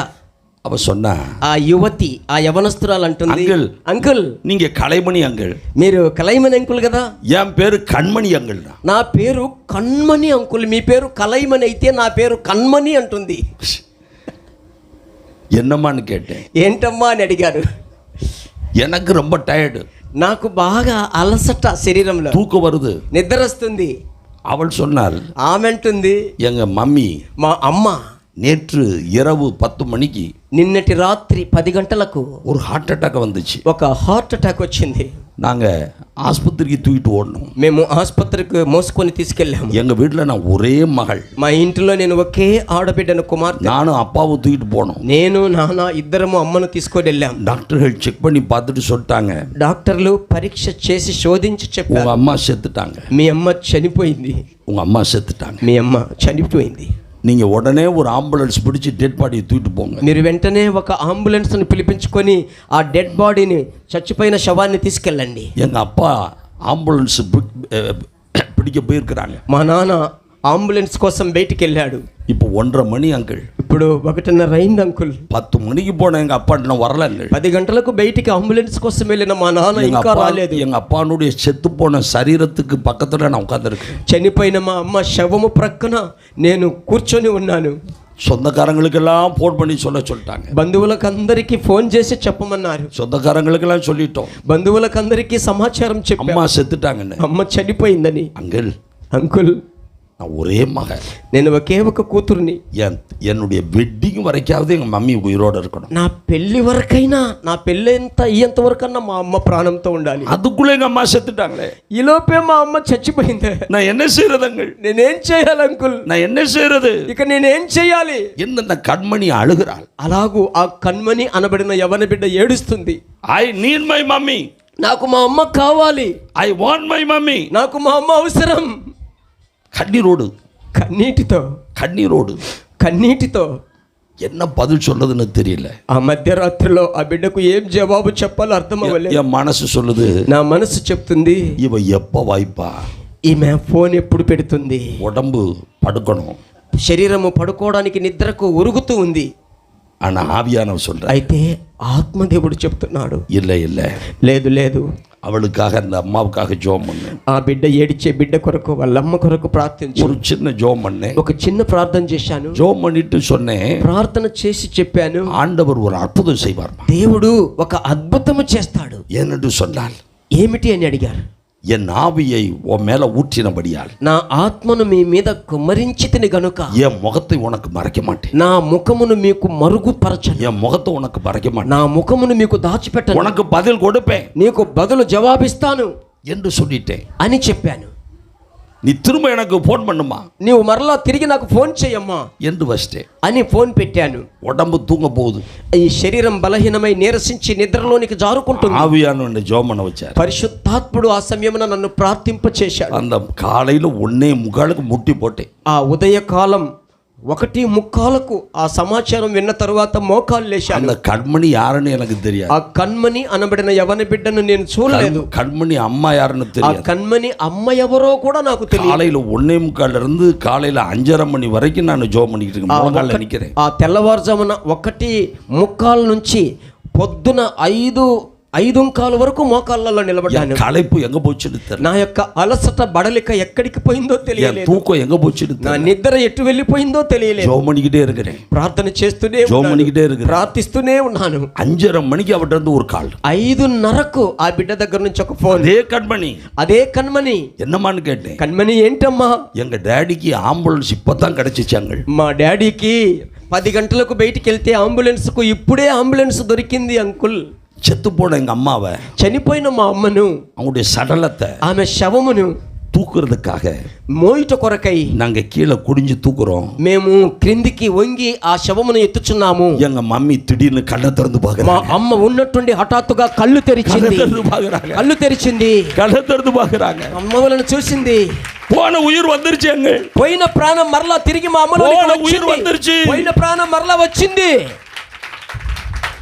அவ சொன்னா, ఆ యువతి, ఆ యవనస్తురాలు అంటుంది, అంకుల్, అంకుల్ நீங்க கலைமணி அங்கிள், మీరు కలైమని అంకుల్ కదా, என் பேரு కణ్మణి అంకుల్ தான். నా పేరు కణ్మణి అంకుల్, మీ పేరు కలైమని అయితే నా పేరు కణ్మణి అంటుంది. என்னம்மான்னு கேட்டேன். ఏంటమ్మా అని అడిగారు. எனக்கு ரொம்ப டயர்டு, నాకు బాగా అలసట, శరీరంలో தூக்கம் வருது. నిద్ర వస్తుంది. அவள் சொன்னாள், ఆమె అంటుంది, எங்க மம்மி మా అమ్మ நேற்று இரவு 10 மணிக்கு నిన్నటి రాత్రి 10 గంటలకు ஒரு ஹார்ட் அட்டாக் வந்துச்சு. ఒక హార్ట్ అటాక్ వచ్చింది. நாங்கள் ஆஸ்பத்திரிக்கு தூக்கிட்டு ஓடணும். మేము ఆసుపత్రికి మోసుకొని తీసుకెళ్ళాము. எங்கள் வீட்டில் நான் ஒரே மகள், మా ఇంటిలో నేను ఒకే ఆడబిడ్డను, కుమార్తె. நானும் அப்பாவும் தூக்கிட்டு போனோம். నేను నాన్న ఇద్దరము అమ్మను తీసుకొని వెళ్ళాం. டாக்டர்கள் செக் பண்ணி பார்த்துட்டு சொல்லிட்டாங்க, డాక్టర్లు పరీక్ష చేసి శోధించి చెప్పారు, உங்கள் அம்மா செத்துட்டாங்க, మీ అమ్మ చనిపోయింది, உங்கள் அம்மா செத்துட்டாங்க, మీ అమ్మ చనిపోయింది. நீங்கள் உடனே ஒரு ஆம்புலன்ஸ் பிடிச்சி டெட் பாடியை தூக்கிட்டு போங்க. మీరు వెంటనే ఒక అంబులెన్స్ని పిలిపించుకొని ఆ డెడ్ బాడీని, చచ్చిపోయిన శవాన్ని తీసుకెళ్ళండి. எங்கள் அப்பா ஆம்புலன்ஸ் பிடிக்க போயிருக்கிறாங்க. మా నాన్న అంబులెన్స్ కోసం బయటికి వెళ్ళాడు. இப்போ 1:30 மணி అంకుల్. ఇప్పుడు 1:30 అయింది అంకుల్. 10 மணிக்கு போன எங்கள் அப்பா இன்னும் வரல అంకుల్. 10 గంటలకు బయటికి అంబులెన్స్ కోసం వెళ్ళిన మా నాన్న ఇంకా రాలేదు. எங்கள் அப்பானுடைய செத்து போன சரீரத்துக்கு பக்கத்தில் நான் உட்காந்துருக்கேன். చనిపోయిన మా అమ్మ శవము ప్రక్కన నేను కూర్చొని ఉన్నాను. சொந்தக்காரங்களுக்கெல்லாம் ஃபோன் பண்ணி சொல்லிட்டாங்க. బంధువులకు అందరికీ ఫోన్ చేసి చెప్పమన్నారు. சொந்தக்காரங்களுக்கெல்லாம் சொல்லிட்டோம். బంధువులకు అందరికీ సమాచారం చెప్పాం, அம்மா செத்துட்டாங்கன்னு. అమ్మ చనిపోయిందని. அங்கிள், అంకుల్, நான் ஒரே மகன், నేను ఒకే ఒక కూతుర్ని. என்னுடைய வெட்டிங் வரைக்காவது எங்கள் மம்மி உயிரோடு இருக்கணும். నా పెళ్లి వరకైనా, నా పెళ్ళి అయ్యేంత వరకన్నా మా అమ్మ ప్రాణంతో ఉండాలి. அதுக்குள்ளே எங்கள் அம்மா செத்துட்டாங்களே. ఈలోపే మా అమ్మ చచ్చిపోయింది. நான் என்ன செய்யறதுங்கள்? నేనేం చేయాలి అంకుల్? நான் என்ன செய்யறது? ఇక నేనేం చేయాలి? என்ன கண்மணி அழுகிறாள். అలాగూ ఆ కన్మని అనబడిన యవన బిడ్డ ఏడుస్తుంది. ஐ நீட் மை மம்மி, నాకు మా అమ్మ కావాలి, ஐ வாண்ட் மை மம்மி. నాకు మా అమ్మ అవసరం. கண்ணீரோடு, కన్నీటితో, கண்ணீரோடு, కన్నీటితో என்ன பதில் சொல்றதுன்னு தெரியல. ఆ మధ్యరాత్రిలో ఆ బిడ్డకు ఏం జవాబు చెప్పాలో అర్థం అవ్వలేదు. என் மனசு சொல்லுது, నా మనసు చెప్తుంది, இவ எப்ப வாய்ப்பா, ఈమె ఫోన్ ఎప్పుడు పెడుతుంది. உடம்பு படுக்கணும், శరీరము పడుకోవడానికి నిద్రకు ఉరుగుతూ ఉంది. ஆனா ஆவியானவர் சொல்ற, అయితే ఆత్మదేవుడు చెప్తున్నాడు, இல்லை இல்லை, లేదు లేదు, அவளுக்காக அந்த அம்மாவுக்காக ஜோம் பண்ணு. ఆ బిడ్డ ఏడిచే బిడ్డ కొరకు, వాళ్ళ అమ్మ కొరకు ప్రార్థించు. ஒரு சின்ன ஜோம் பண்ணேன், ఒక చిన్న ప్రార్థన చేశాను. ஜோம் பண்ணிட்டு சொன்னேன், ప్రార్థన చేసి చెప్పాను, ஆண்டவர் ஒரு அற்புதம் செய்வார், దేవుడు ఒక అద్భుతము చేస్తాడు. ஏனென்று சொன்னால், ఏమిటి అని అడిగారు. என் ஆவியை உன் மேல ஊற்றினபடியால் నా ఆత్మను మీ మీద కుమ్మరించితిని గనుక என் முகத்தை உனக்கு மறைக்க மாட்டேன். నా ముఖమును మీకు మరుగుపరచను. என் முகத்தை உனக்கு மறைக்க மாட்டேன். నా ముఖమును మీకు దాచిపెట్టను. உனக்கு பதில் கொடுப்பேன் నీకు బదులు జవాబిస్తాను என்று சொல்லிட்டேன். అని చెప్పాను. நீ திரும்ப எனக்கு போன் பண்ணுமா నీవు మరలా తిరిగి నాకు ఫోన్ చేయమ్మా என்று வச்சிட்டேன். అని ఫోన్ పెట్టాను. உடம்பு தூங்க போகுது, ఈ శరీరం బలహీనమై నీరసించి నిద్రలోనికి జారుకుంటుంది. ஆவியானவனை ஜெபம் பண்ண வச்சார். పరిశుద్ధాత్ముడు ఆ సమయమున నన్ను ప్రార్థింప చేశాడు. அந்த காலையில 1:45 முட்டி போட்டேன். ఆ ఉదయకాలం 1:45 ఆ సమాచారం విన్న తరువాత మోకాలు లేశాను. அந்த கண்மணி யாருன்னு எனக்கு தெரியாது. ఆ కన్మని అనబడిన యవన బిడ్డను నేను చూడలేదు. கண்மணி அம்மா யாருன்னு ఆ தெரியாது. కన్మని అమ్మ ఎవరో కూడా నాకు తెలియదు. காலையில 1:45 இருந்து காலையில 5:30 மணி வரைக்கும் நான் ஜெபம் பண்ணிக்கிட்டு இருக்கேன். முழங்கால நிக்கிறேன். ఆ తెల్లవారుజామున 1:45 నుంచి పొద్దున 5:15 వరకు మోకాళ్ళలో నిలబడ్డాను. களைப்பு எங்க போச்சுன்னு தெரியல. నా యొక్క అలసట బడలిక ఎక్కడికి పోయిందో తెలియలేదు. தூக்கம் எங்க போச்சுன்னு నా தெரியல. నిద్ర ఎటు వెళ్ళిపోయిందో తెలియలేదు. ஜெபம் பண்ணிக்கிட்டே இருக்கிறேன். ప్రార్థన చేస్తూనే ஜெபம் ఉన్నాను. பண்ணிக்கிட்டே இருக்கிறேன். ప్రార్థిస్తూనే ఉన్నాను. 5:30 மணிக்கு அவட்ட இருந்து ஒரு கால். 5:30కు ఆ బిడ్డ దగ్గర నుంచి ఒక ఫోన్. அதே கண்மணி, అదే కన్మని. என்னமான்னு கேட்டேன். కన్మని ఏంటమ్మా? எங்க டாடிக்கு ஆம்புலன்ஸ் இப்பதான் கிடைச்சிச்சாங்க. మా డాడీకి 10 గంటలకు బయటికి వెళ్తే అంబులెన్స్కు ఇప్పుడే అంబులెన్స్ దొరికింది అంకుల్. செத்து போன எங்க அம்மாவை, చనిపోయిన మా అమ్మను, அவங்களுடைய சடலத்தை ఆమె శవమును தூக்குறதுக்காக మోయిట కొరకై நாங்க கீழே குடிஞ்சு தூக்குறோம். మేము క్రిందికి వంగి ఆ శవమును ఎత్తుచున్నాము. எங்க மம்மி திடீர்னு கண்ணை திறந்து మా பாக்குறாங்க. అమ్మ ఉన్నట్టుండి హఠాత్తుగా కళ్ళు తెరిచింది. కళ్ళు తెరిచింది. கண்ணை திறந்து பாக்குறாங்க. అమ్మలను చూసింది. போன உயிர் வந்துருச்சு. எங்க పోయిన ప్రాణం మరలా తిరిగి మా అమ్మలో உயிர் வந்துருச்சு. పోయిన ప్రాణం మరలా వచ్చింది.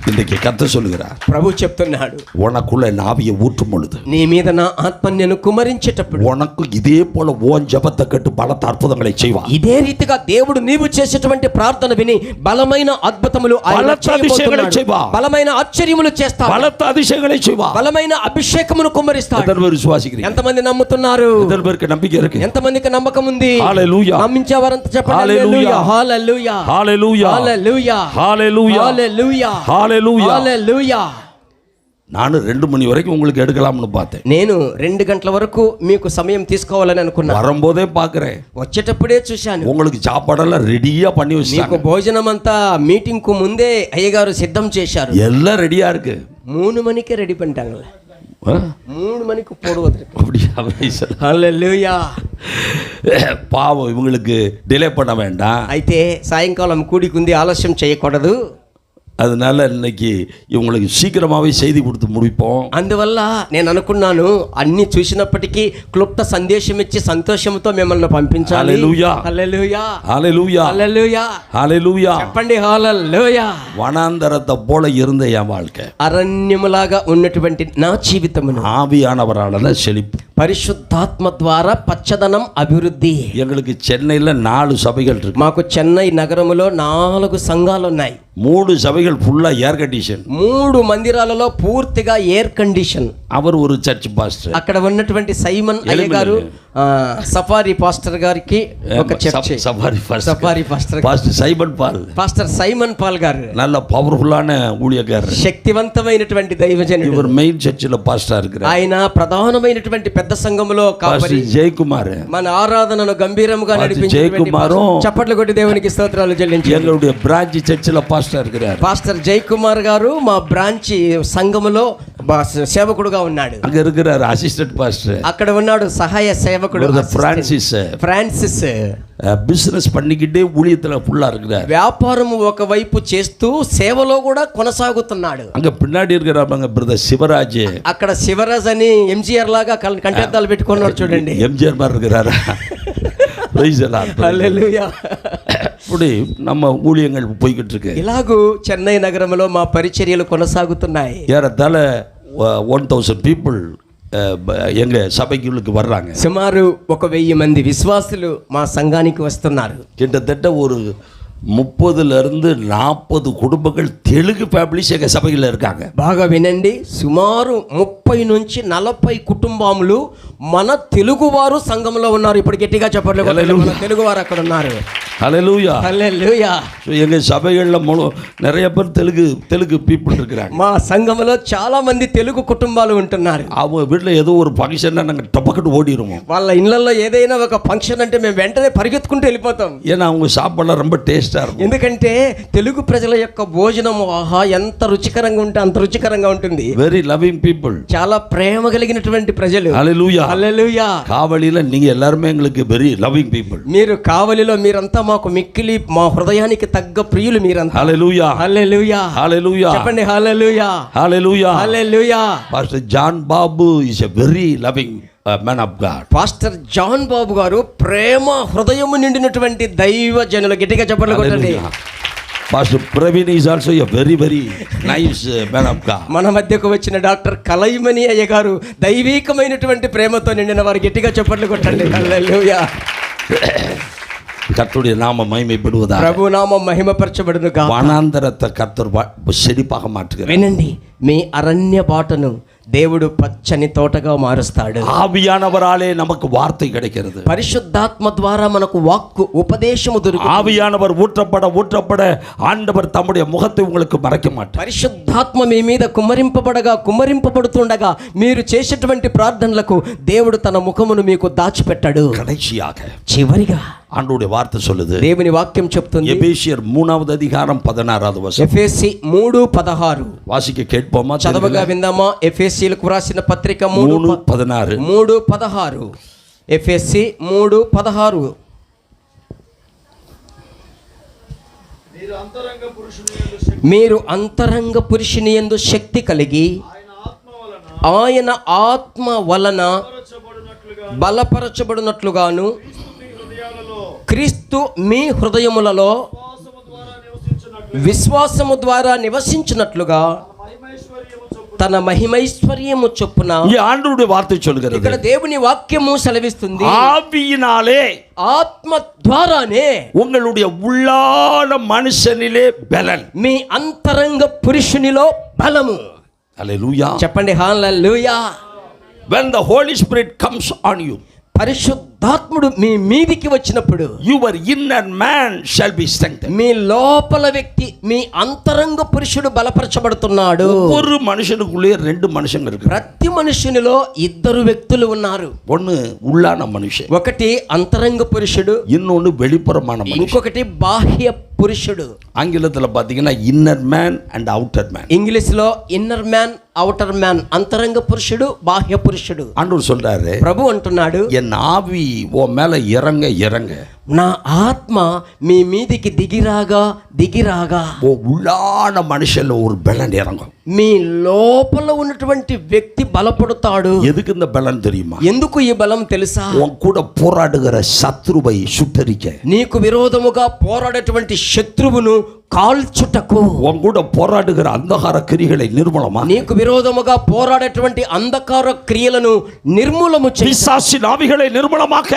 இன்றைக்கு கத்த சொல்லுகிறார், ప్రభు చెప్తున్నాడు, உனக்குள்ள என் ஆவியை ஊற்றும் பொழுது నీ మీద నా ఆత్మను నేను కుమరించేటప్పుడు உனக்கு இதே போல ஓன் ஜபத்தை கட்டு பலத்த அற்புதங்களை செய்வார். ఇదే రీతిగా దేవుడు నీవు చేసేటువంటి ప్రార్థన విని బలమైన అద్భుతములు ఆయన బలத்த అభిషేకములు చేయబోతున్నాడు. చేయవా. బలమైన ఆశ్చర్యములు చేస్తాడు. பலத்த அதிசயங்களை செய்வார். బలమైన అభిషేకమును కుమ్మరిస్తాడు. எத்தனை பேர் விசுவாசிக்கிறீங்க? ఎంతమంది నమ్ముతున్నారు? எத்தனை பேருக்கு நம்பிக்கை இருக்கு? ఎంతమందికి నమ్మకం ఉంది? హల్లెలూయా. నమ్మించేవారంతా చెప్పండి హల్లెలూయా. హల్లెలూయా. ஹalleluya. హల్లెలూయా. ஹalleluya. హల్లెలూయా. ஹalleluya. హల్లెలూయా. நான் 2 மணி வரைக்கும் உங்களுக்கு எடுக்கலாம்னு பார்த்தேன். నేను 2 గంటల వరకు మీకు సమయం తీసుకోవాలని అనుకున్నా. வரும்போதே பார்க்கிறேன், వచ్చేటప్పుడే చూశాను உங்களுக்கு சாப்பாடெல்லாம் ரெடியா பண்ணி మీకు வச்சிட்டாங்க. భోజనం అంతా మీటింగ్ కు ముందే అయ్యగారు సిద్ధం చేశారు. எல்லாம் ரெடியா இருக்கு. 3 மணிக்கு ரெடி பண்ணிட்டாங்களே. 3 மணிக்கு போடுவது. அப்படியா? హల్లెలూయా. பாவம், இவங்களுக்கு டிலே பண்ண வேண்டாம். అయితే సాయంకాలం కూడికుంది, ఆలస్యం చేయకూడదు. அதனால இன்னைக்கு இவங்களுக்கு சீக்கிரமாவே செய்தி கொடுத்து முடிப்போம். అందువల్ల నేను అనుకున్నాను అన్ని చూసినప్పటికీ క్లుప్త సందేశం ఇచ్చి సంతోషంతో మిమ్మల్ని పంపించాలి. హల్లెలూయా. హల్లెలూయా. ஹalleluya. హల్లెలూయా. ஹalleluya. చెప్పండి హల్లెలూయా. வனாந்தரத்தை போல இருந்த என் வாழ்க்கை అరణ్యములాగా ఉన్నటువంటి నా జీవితమును ஆவியானவரால செழிப்பு, పరిశుద్ధాత్మ ద్వారా పచ్చదనం, అభివృద్ధి. எங்களுக்கு சென்னையில் 4 சபைகள் இருக்கு. మాకు చెన్నై నగరములో 4 సంఘాలు ఉన్నాయి. 3 சபைகள் ஃபுல்லா ஏர் கண்டிஷன். 3 మందిరాలలో పూర్తిగా ఎయిర్ కండిషన్. அவர் ஒரு சர்ச் பாஸ்டர். అక్కడ ఉన్నటువంటి సైమన్ అయ్య గారు సఫారీ పాస్టర్ గారికి ఒక church. Safari pastor Simon Paul గారు நல்ல பவர்ஃபுல்லான ஊழியக்காரர், శక్తివంతమైనటువంటి దైవజనుడు. இவர் மெயின் சர்ச்சில் பாஸ்டரா இருக்கிறார். ఆయన ప్రధానమైనటువంటి పెద్ద సంఘములో కాపరి. జయకుమార్ మన ఆరాధనను గంభీరంగా నడిపించేటువంటి జయకుమారు చప్పట్లు కొట్టి దేవునికి స్తోత్రాలు చెల్లించి எங்களுடைய பிரான்ச் சர்ச்சில் பாஸ்டரா இருக்கிறார். పాస్టర్ జయకుమార్ గారు మా బ్రాంచ్ సంఘములో సేవకుడుగా ఉన్నాడు. அங்க இருக்கிறார் அசிஸ்டன்ட் பாஸ்டர், అక్కడ ఉన్నాడు సహాయ సేవకుడు ఫ్రాన్సిస్. బిజినెస్ பண்ணிக்கிட்டே ஊழியத்துல ஃபுல்லா இருக்கிறார். వ్యాపారం ఒకవైపు చేస్తూ సేవలో కూడా కొనసాగుతున్నాడు. அங்க பின்னாடி இருக்கிறாங்க பிரதர் சிவராஜ். అక్కడ శివరాజ్ అని ఎంజీఆర్ లాగా కంటెద్దాలు పెట్టుకున్నాడు చూడండి. ఎంజీఆర్ மாதிரி இருக்கிறாரா? Praise the Lord. హల్లెలూయా. இப்படி நம்ம ஊழியங்கள் போய்கிட்டு இருக்கு. ఇలాగూ చెన్నై నగరంలో మా పరిచర్యలు కొనసాగుతున్నాయి. ஏறத்தாழ 1000 people எங்க சபைக்கு வர்றாங்க. సుమారు 1000 మంది విశ్వాసులు మా సంఘానికి వస్తున్నారు. கிட்டத்தட்ட ஒரு 30-40 కుటుంబங்கள் తెలుగు ఫ్యామిలీస్ ఎగ సభలో இருக்காங்க. బాగా వినండి, సుమారు 30 నుంచి 40 కుటుంబాలు మన తెలుగువారు సంఘంలో ఉన్నారు. ఇప్పుడు గట్టిగా చెప్పండి, మన తెలుగువారు అక్కడ ఉన్నారు. హల్లెలూయా హల్లెలూయా. எங்க சபைகள்ல நிறைய பேர் தெலுங்கு பீப்புள் இருக்கிறாங்க. మా సంఘంలో చాలా మంది తెలుగు కుటుంబాలు ఉంటున్నారు. அவங்க வீட்ல ஏதோ ஒரு ஃபங்க்ஷன்னா நாங்க டபக்கட்டு ஓடிடுவோம். వాళ్ళ ఇళ్ళల్లో ఏదైనా ఒక ఫంక్షన్ అంటే మేము వెంటనే పరిగెత్తుకుంటూ వెళ్ళిపోతాం. ஏன்னா அவங்க சாப்பாடுலாம் ரொம்ப టేస్టా இருக்கும். ఎందుకంటే తెలుగు ప్రజల యొక్క భోజనం ఆహా ఎంత రుచికరంగా ఉంటే అంత రుచికరంగా ఉంటుంది. వెరీ లవింగ్ పీపుల్, చాలా ప్రేమ కలిగినటువంటి ప్రజలు. హల్లెలూయా హల్లెలూయా. కావలిలో நீங்க எல்லாரும் எங்களுக்கு వెరీ లవింగ్ పీపుల్. మీరు కావలిలో మీరంతా మాకు మిక్కిలి మా హృదయానికి తగ్గ ప్రియులు మీరంతా. హల్లెలూయా హల్లెలూయా. హల్లెలూయా చెప్పండి hallelujah. Hallelujah hallelujah. Pastor John Babu is a very loving man of God. Pastor John Babu గారు ప్రేమ హృదయము నిండినటువంటి దైవ జనులు. గట్టిగా చెప్పండి కొట్టండి. Pastor Praveen is also a very very nice man of God. మన మధ్యకు వచ్చిన డాక్టర్ కలైమని అయ్య గారు దైవికమైనటువంటి ప్రేమతో నిండిన వారు. గట్టిగా చెప్పండి కొట్టండి. హల్లెలూయా. கர்த்தருடைய நாம மகிமைப்படுவதாக. ప్రభు నామం మహిమపరచబడునుగా. వనాంతరத்தை கர்த்தர் செழிப்பாக மாற்றுகிறார். వినండి, మీ అరణ్య బాటను దేవుడు పచ్చని తోటగా మారుస్తాడు. ஆவியானவராலே நமக்கு வார்த்தை கிடைக்கிறது. పరిశుద్ధాత్మ ద్వారా మనకు వాక్కు ఉపదేశము దొరుకుతుంది. ஆவியானவர் ஊற்றப்பட ஆண்டவர் தம்முடைய முகத்தை உங்களுக்கு மறைக்க மாட்டார். పరిశుద్ధాత్మ మీ మీద కుమ్మరింపబడుతుండగా మీరు చేసేటువంటి ప్రార్థనలకు దేవుడు తన ముఖమును మీకు దాచిపెట్టాడు. கடைசியாக చివరిగా ஆண்டவருடைய வார்த்தை சொல்லுது, దేవుని వాక్యం చెప్తుంది. எபேசியர் 3:16 ఎఫెసీ 3:16 வாசிக்க கேட்போமா? చదవగా విందామా? ఎఫెసీలకు వ్రాసిన పత్రిక 3:16. ఎఫెసీ 3:16. మీరు అంతరంగ పురుషుని యందు శక్తి కలిగి ఆయన ఆత్మ వలన బలపరచబడినట్లుగాను క్రీస్తు మీ హృదయములలో విశ్వాసము ద్వారా నివసించినట్లుగా తన మహిమైశ్వర్యము చొప్పున. ఈ ఆండ్రుడి వార్త சொல்கிறது. ఇక్కడ దేవుని వాక్యము సెలవిస్తుంది, ஆவியினாலே ఆత్మ ద్వారానే உங்களுடைய உள்ளான மனுஷனிலே பலன், మీ అంతరంగ పురుషునిలో బలము. హల్లెలూయా. చెప్పండి హల్లెలూయా. when the holy spirit comes on you, పరిశుద్ధాత్ముడు మీ మీదికి వచ్చినప్పుడు your inner man shall be strengthened. మీ లోపల వ్యక్తి, మీ అంతరంగ పురుషుడు బలపరచబడుతున్నాడు. ஒரு மனுஷனுக்குள்ளே 2 மனுஷங்க இருக்கு. ప్రతి మనుషునిలో 2 వ్యక్తులు ఉన్నారు. ஒன்னு உள்ளான மனுஷன், ఒకటి అంతరంగ పురుషుడు, இன்னொன்னு வெளிப்புறமான மனுஷன். ఇంకొకటి బాహ్య పురుషుడు. ఆంగ్లத்துல பாத்தீங்கன்னா inner man and outer man. English లో ఇన్నర్ మ్యాన్, అవుటర్ మ్యాన్. అంతరంగ పురుషుడు, బాహ్య పురుషుడు. ఆండவர் சொல்றாரு, ప్రభు అంటున్నాడు, என் ஆவி ஓ மேல இறங்க இறங்க, నా ఆత్మ మీ మీదికి దిగిరాగా ఓ உள்ளான மனுஷன்ல ஒரு பலன் இறங்கும். మీ లోపల ఉన్నటువంటి వ్యక్తి బలపడతాడు. எதுக்கு இந்த பலன் தெரியுமா? ఎందుకు ఈ బలం తెలుసా? உன் கூட போராடுகிற சத்ருவை சுட்டரிக்க, నీకు విరోధముగా పోరాడేటువంటి శత్రువును కాల్చుటకు, உன் கூட போராடுகிற అంధకార క్రియகளை నిర్మూలமா, నీకు విరోధముగా పోరాడేటువంటి అంధకార క్రియలను నిర్మూలము చేసి, பிசாசின் ஆவிகளை నిర్మూలமாக்க,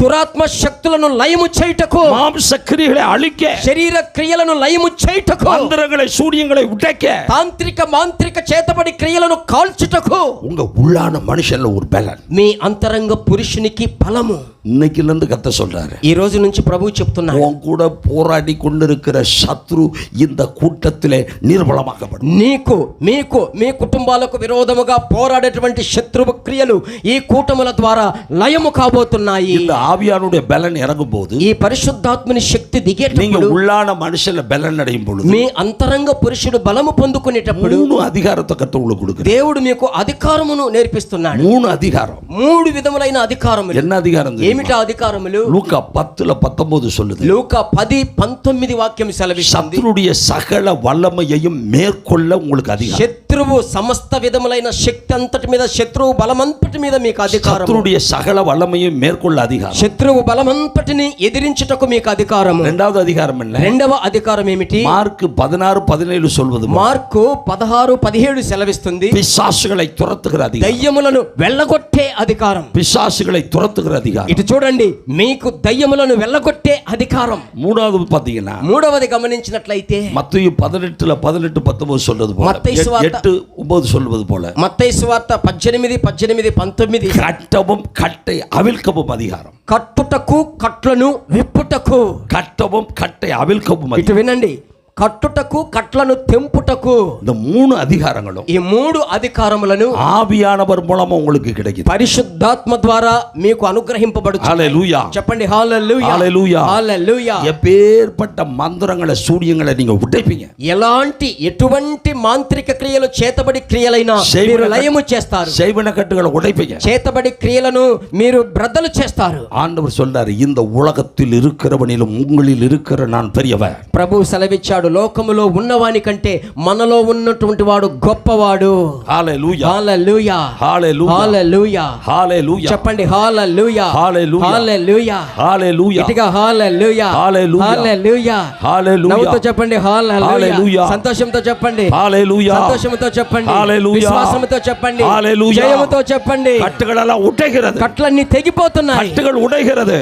దురాత్మ శక్తులను లయము చేయుటకు, மாம்ச கிரியைகளை அழிக்க, శరీర క్రియలను లయము చేయుటకు, மந்திரங்களை சூரியங்களை உடைக்க, తాంత్రిక మాంత్రిక చేతబడి క్రియలను కాల్చుటకు உங்க உள்ளான மனுஷன்ல ஒரு பலன் మీ అంతరంగ పురుషునికి బలము. இன்னைக்குல இருந்து கத்த சொல்றாரு. ఈ రోజు నుంచి ప్రభువు చెప్తున్నాడు, உன் கூட போராடி கொண்டிருக்கிற சத்ரு இந்த கூட்டத்திலே நிர்மூலமாக்கப்படும். నీకు మీకు మీ కుటుంబాలకు విరోధముగా పోరాడేటువంటి శత్రువు క్రియలు ఈ కూటముల ద్వారా లయము కాబోతున్నాయి. இந்த ஆவியானுடைய பலன் இறங்கும் போது, ఈ పరిశుద్ధాత్మని శక్తి நீங்க దిగేటప్పుడు, உள்ளான மனுஷன்ல பலன் அடையும் பொழுது, మీ అంతరంగ పురుషుడు బలము పొందుకునేటప్పుడు 3 அதிகாரத்தை கத்த உங்களுக்கு கொடுக்குறாரு. దేవుడు మీకు అధికారమును నేర్పిస్తున్నాడు. 3 அதிகாரம். 3 విధములైన అధికారములు. என்ன அதிகாரம்? ఏమిటా అధికారములు? லூக்கா 10:19 சொல்லுது. లూకా 10:19 వాక్యం సెలవిస్తుంది, சத்துருடைய சகல வல்லமையையும் மேற்கொள்ள உங்களுக்கு அதிகாரம். శత్రువు సమస్త విధములైన శక్తి అంతటి మీద, శత్రువు బలమంతటి మీద మీకు అధికారం. சத்துருடைய சகல வல்லமையும் மேற்கொள்ள அதிகாரம். శత్రువు బలమంతటిని ఎదిరించుటకు మీకు అధికారము. இரண்டாவது அதிகாரம் என்ன? రెండవ అధికారం ఏమిటి? மார்க் 16:17 சொல்வது போல, మార్కు 16:17 సెలవిస్తుంది, பிசாசுகளை துரத்துகிற அதிகாரம். దయ్యములను వెళ్ళగొట్టే అధికారం. பிசாசுகளை துரத்துகிற அதிகாரம். ఇటు చూడండి, మీకు దయ్యములను వెళ్ళగొట్టే అధికారం. மூணாவது பாத்தீங்கன்னா, మూడవది గమనించినట్లయితే மத்தேயு 18:19 சொல்றது போல, மத்தேயு சுவார்த்த 8:9 சொல்வது போல, మత్తయి సువార్త 18:19 கட்டவும் கட்டை அவிழ்க்கவும் அதிகாரம். కట్టుటకు కట్లను విప్పుటకు. கட்டவும் கட்டை அவிழ்க்கவும் ఇటు அதிகாரம். వినండి, కట్టుటకు కట్లను తెంపుటకు. இந்த 3 அதிகாரங்களும் ఈ 3 అధికారములను ஆவியானவர் மூலமா உங்களுக்கு கிடைக்குது. పరిశుద్ధాత్మ ద్వారా మీకు అనుగ్రహింపబడుతుంది. ஹalleluya. చెప్పండి హల్లెలూయా. హల్లెలూయా. హల్లెలూయా. எப்பேற்பட்ட மந்திரங்களை சூரியங்களை நீங்க உடைப்பீங்க. ఎలాంటి ఎటువంటి మాంత్రిక క్రియలు, చేతబడి క్రియలైనా మీరు లయము చేస్తారు. செய்வன கட்டுகளை உடைப்பீங்க. చేతబడి క్రియలను మీరు బ్రద్దలు చేస్తారు. ஆண்டவர் சொல்றாரு, இந்த உலகத்தில் இருக்கிறவனிலும் உங்களில் இருக்கிற நான் பெரியவர். ప్రభు సెలవిచ్చాడు, లోకములో ఉన్నవాని కంటే మనలో ఉన్నటువంటి వాడు గొప్పవాడు. హల్లెలూయా. హల్లెలూయా. హల్లెలూయా. హల్లెలూయా. హల్లెలూయా. చెప్పండి హల్లెలూయా. హల్లెలూయా. హల్లెలూయా. హల్లెలూయా. గట్టిగా హల్లెలూయా. హల్లెలూయా. హల్లెలూయా. హల్లెలూయా. నవ్వుతో చెప్పండి హల్లెలూయా. హల్లెలూయా. సంతోషంతో చెప్పండి హల్లెలూయా. సంతోషంతో చెప్పండి హల్లెలూయా. విశ్వాసంతో చెప్పండి హల్లెలూయా. జయముతో చెప్పండి. கட்டுகளெல்லாம் உடைகிறது. కట్లన్నీ తెగిపోతున్నాయి. கட்டுகள் உடைகிறது.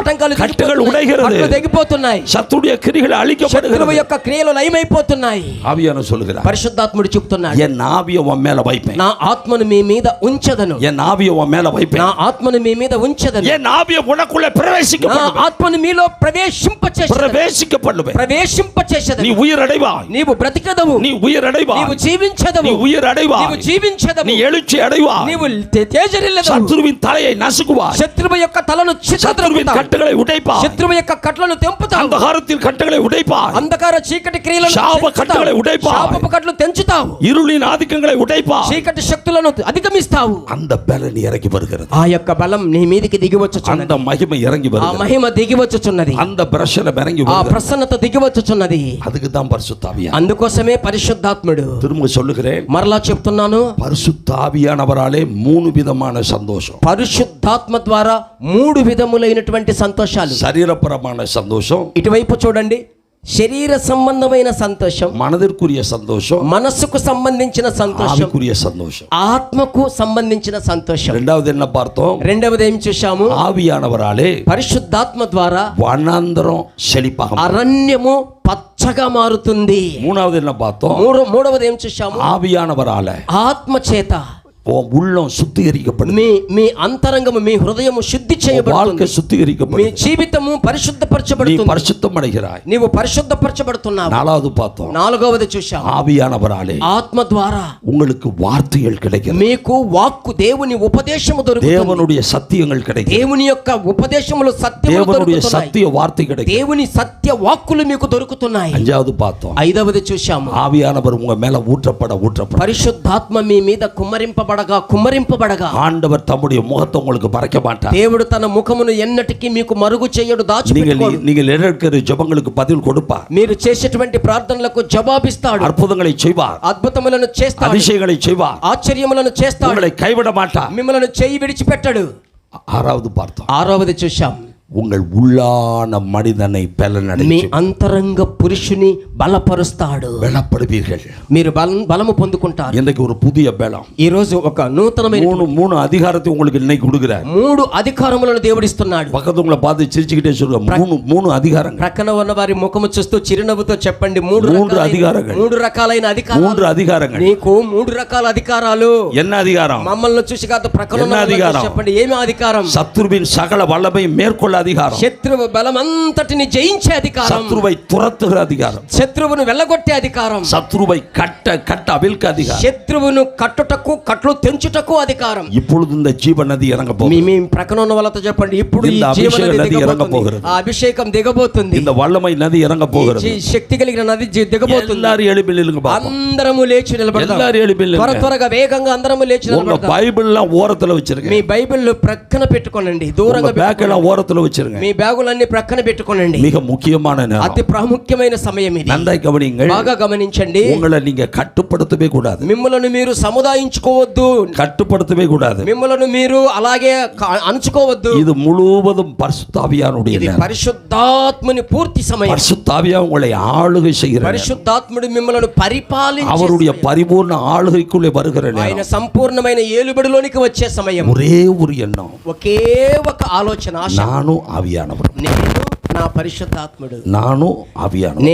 ఆటంకాలు கட்டுகள் உடைகிறது. కట్లు తెగిపోతున్నాయి. சத்துருடைய கிரிகள் శత్రువు அழிக்கப்படுகிறது. యొక్క క్రియలు లయమైపోతున్నాయి. ஆவியானவர் சொல்லுகிறார், పరిశుద్ధాత్ముడు చెప్తున్నాడు, என் ஆவியை உன் மேல வைப்பேன். నా ఆత్మను మీ మీద ఉంచదను. என் ஆவியை உன் மேல வைப்பேன். నా ఆత్మను మీ మీద ఉంచదను. என் ஆவியை உனக்குள்ள பிரவேசிக்க నా பண்ணுவேன். ఆత్మను మీలో ప్రవేశింపచేసేదను. பிரவேசிக்க பண்ணுவேன். நீ ప్రవేశింపచేసేదను. உயிர் அடைவாய். నీవు బ్రతికదవు. நீ உயிர் అடைவாய். నీవు జీవించదవు. நீ உயிர் அடைவாய். నీవు జీవించదవు. நீ எழுச்சி அடைவாய். నీవు తేజరిల్లదవు. சத்துருவின் தலையை நசுக்குவாய். శత్రువు యొక్క తలను சத்துருவின் చిత్తద్రపుతావు. கட்டுகளை உடைப்பாய். శత్రువు యొక్క కట్లను తెంపుతావు. அந்தகாரத்தின் கட்டுகளை உடைப்பாய். అంధకార చీకటి క్రియలను శాప కట్టుகளை ఉడైపావు. శాపపు కట్లు తెంచుతావు. இருளின் ஆதிக்கங்களை உடைப்பாய். చీకటి శక్తులను అధిగమిస్తావు. அந்த பலன் இறங்கி வருகிறது. ఆ యొక్క బలం నీ మీదికి దిగి వచ్చుచున్నది. அந்த மகிமை இறங்கி ఆ வருகிறது. మహిమ దిగి వచ్చుచున్నది. அந்த பிரசனம் இறங்கி ఆ வருகிறது. ప్రసన్నత దిగి వచ్చుచున్నది. அதுக்கு தான் பரிசுத்த ஆவியானவர். అందుకోసమే పరిశుద్ధాత్ముడు. திரும்ப சொல்லுகிறேன், మరలా చెప్తున్నాను, பரிசுத்த ஆவியானவராலே 3 விதமான சந்தோஷம். పరిశుద్ధాత్మ ద్వారా 3 విధములైనటువంటి సంతోషాలు. சரீரபரமான சந்தோஷம், ఇటువైపు చూడండి, శరీర సంబంధమైన సంతోషం, மனதிற்குரிய சந்தோஷம், మనస్సుకు సంబంధించిన సంతోషం, ஆவிக்குரிய சந்தோஷம். ఆత్మకు సంబంధించిన సంతోషం. இரண்டாவது என்ன பார்த்தோம்? రెండవది ఏం చూశాము? ஆவியானவராலே పరిశుద్ధాత్మ ద్వారా வனாந்தரம் செழிப்பாக மாறும். అరణ్యము పచ్చగా మారుతుంది. மூணாவது என்ன பார்த்தோம்? మూడవది ఏం చూశాము? ஆவியானவரால ఆత్మ చేత உன் உள்ளம் சுத்திகரிக்கப்படும். మీ అంతరంగము, మీ హృదయము శుద్ధి வாழ்க்கை చేయబడుతుంది. మీ சுத்திகரிக்கப்படும். జీవితము நீ పరిశుద్ధపరచబడుతుంది. பரிசுத்தம் அடைகிறாய். నీవు పరిశుద్ధపరచబడుతున్నావు. நாலாவது பார்த்தோம், నాలుగవది చూశాము, ஆவியானவராலே ఆత్మ ద్వారా உங்களுக்கு வார்த்தைகள் கிடைக்கிறது. మీకు వాక్కు, దేవుని ఉపదేశము దొరుకుతుంది. தேவனுடைய சத்தியங்கள் கிடைக்கும். దేవుని యొక్క ఉపదేశములు సత్యములు தேவனுடைய దొరుకుతున్నాయి. சத்திய வார்த்தை கிடைக்கும். దేవుని సత్య వాక్కులు మీకు దొరుకుతున్నాయి. அஞ்சாவது பார்த்தோம், ఐదవది చూశాము, ஆவியானவர் உங்க மேல ஊற்றப்பட పరిశుద్ధాత్మ మీ మీద కుమ్మరింపబడగా ஆண்டவர் தம்முடைய முகத்தை உங்களுக்கு மறைக்க மாட்டார். దేవుడు తన ముఖమును ఎన్నటికీ మీకు మరుగు చేయడు, దాచిపెట్టుకోడు. நீங்கள் எடுக்கிற ஜெபங்களுக்கு பதில் கொடுப்பார். మీరు చేసేటువంటి ప్రార్థనలకు జవాబిస్తాడు. அற்புதங்களை செய்வார். అద్భుతములను చేస్తాడు. அதிசயங்களை செய்வார். ఆశ్చర్యములను చేస్తాడు. உங்களை கைவிட மாட்டார். మిమ్మల్ని చేయి విడిచిపెట్టడు. ஆறாவது பார்த்தோம், ఆరవది చూశాం, உங்கள் உள்ளான மனிதனை మీ பலனடை అంతరంగ పురుషుని బలపరుస్తాడు. பலப்படுவீர்கள். మీరు బలము పొందుకుంటారు. இன்றைக்கு ஒரு புதிய பலம், ఈ రోజు ఒక నూతనమైన மூணு அதிகாரத்தை உங்களுக்கு இன்னைக்கு கொடுக்குறார். 3 అధికారములను దేవుడిస్తున్నాడు. பக்கத்து உங்களை பார்த்து சிரிச்சுக்கிட்டே சொல்லுங்க, மூணு அதிகாரங்கள். ప్రక్కన ఉన్న వారి ముఖము చూస్తూ చిరునవ్వుతో చెప్పండి, 3 அதிகாரங்கள். 3 రకాలైన అధికారాలు. 3 அதிகாரங்கள். నీకు 3 రకాల అధికారాలు. என்ன அதிகாரம்? మమ్మల్ని చూసి కాదు, ప్రక్కన ఉన్న என்ன వాళ్ళని அதிகாரம்? చూసి చెప్పండి, ఏమి అధికారం? சத்துருவின் சகல வல்லமை மேற்கொள்ள அதிகாரம். శత్రువు బలమంతటిని జయించే అధికారం. சத்துருவை துரத்துகிற அதிகாரம். శత్రువును వెళ్ళగొట్టే అధికారం. சத்துருவை கட்ட அவிழ்க்க அதிகாரம். శత్రువును కట్టుటకు కట్లు తెంచుటకు అధికారం. இப்பொழுது இந்த ஜீவ நதி இறங்க போகுது. మీ ప్రక్కన ఉన్న వాళ్ళతో చెప్పండి, ఇప్పుడు ఈ இந்த జీవన அபிஷேக నది நதி இறங்க దిగబోతుంది. போகிறது. ఆ అభిషేకం దిగబోతుంది. இந்த வல்லமை நதி இறங்க போகிறது. ఈ శక్తి కలిగిన నది దిగబోతుంది. எல்லாரும் எழுப்பி நில்லுங்க பாப்போம். అందరము లేచి నిలబడదాం. எல்லாரும் எழுப்பி நில்லுங்க. త్వరగా వేగంగా అందరము లేచి உங்க నిలబడదాం. பைபிள் எல்லாம் ஓரத்துல வச்சிருங்க. మీ బైబిల్ ప్రక్కన పెట్టుకోనండి, దూరంగా உங்க பேக் எல்லாம் ஓரத்துல வச்சிருங்க. మీ బ్యాగులన్నీ ప్రక్కన పెట్టుకోనండి. மிக முக்கியமான நேரம். అతి ప్రాముఖ్యమైన సమయం ఇది. நன்றாய் கவனியுங்கள். బాగా గమనించండి. உங்களை நீங்க கட்டுப்படுத்தவே கூடாது. మిమ్మల్ని మీరు సముదాయించుకోవద్దు. கட்டுப்படுத்தவே கூடாது. మిమ్మల్ని మీరు అలాగే అణుచుకోవద్దు. இது முழுவதும் பரிசுத்த ஆவியானுடைய ఇది நேரம். పరిశుద్ధాత్మని పూర్తి సమయం. பரிசுத்த ஆவியா உங்களை ஆளுகை செய்கிறார். పరిశుద్ధాత్ముడు మిమ్మల్ని పరిపాలించే அவருடைய பரிபூர்ண ஆளுகைக்குள்ளே வருகிற ఆయన நேரம். సంపూర్ణమైన ఏలుబడిలోనికి వచ్చే సమయం. ஒரே ஒரு எண்ணம், ఒకే ఒక ఆలోచన, ఆశ. நானும் ஆவியானவர், నేను నా పరిశుద్ధాత్ముడు, நானும் ஆவியானவர்.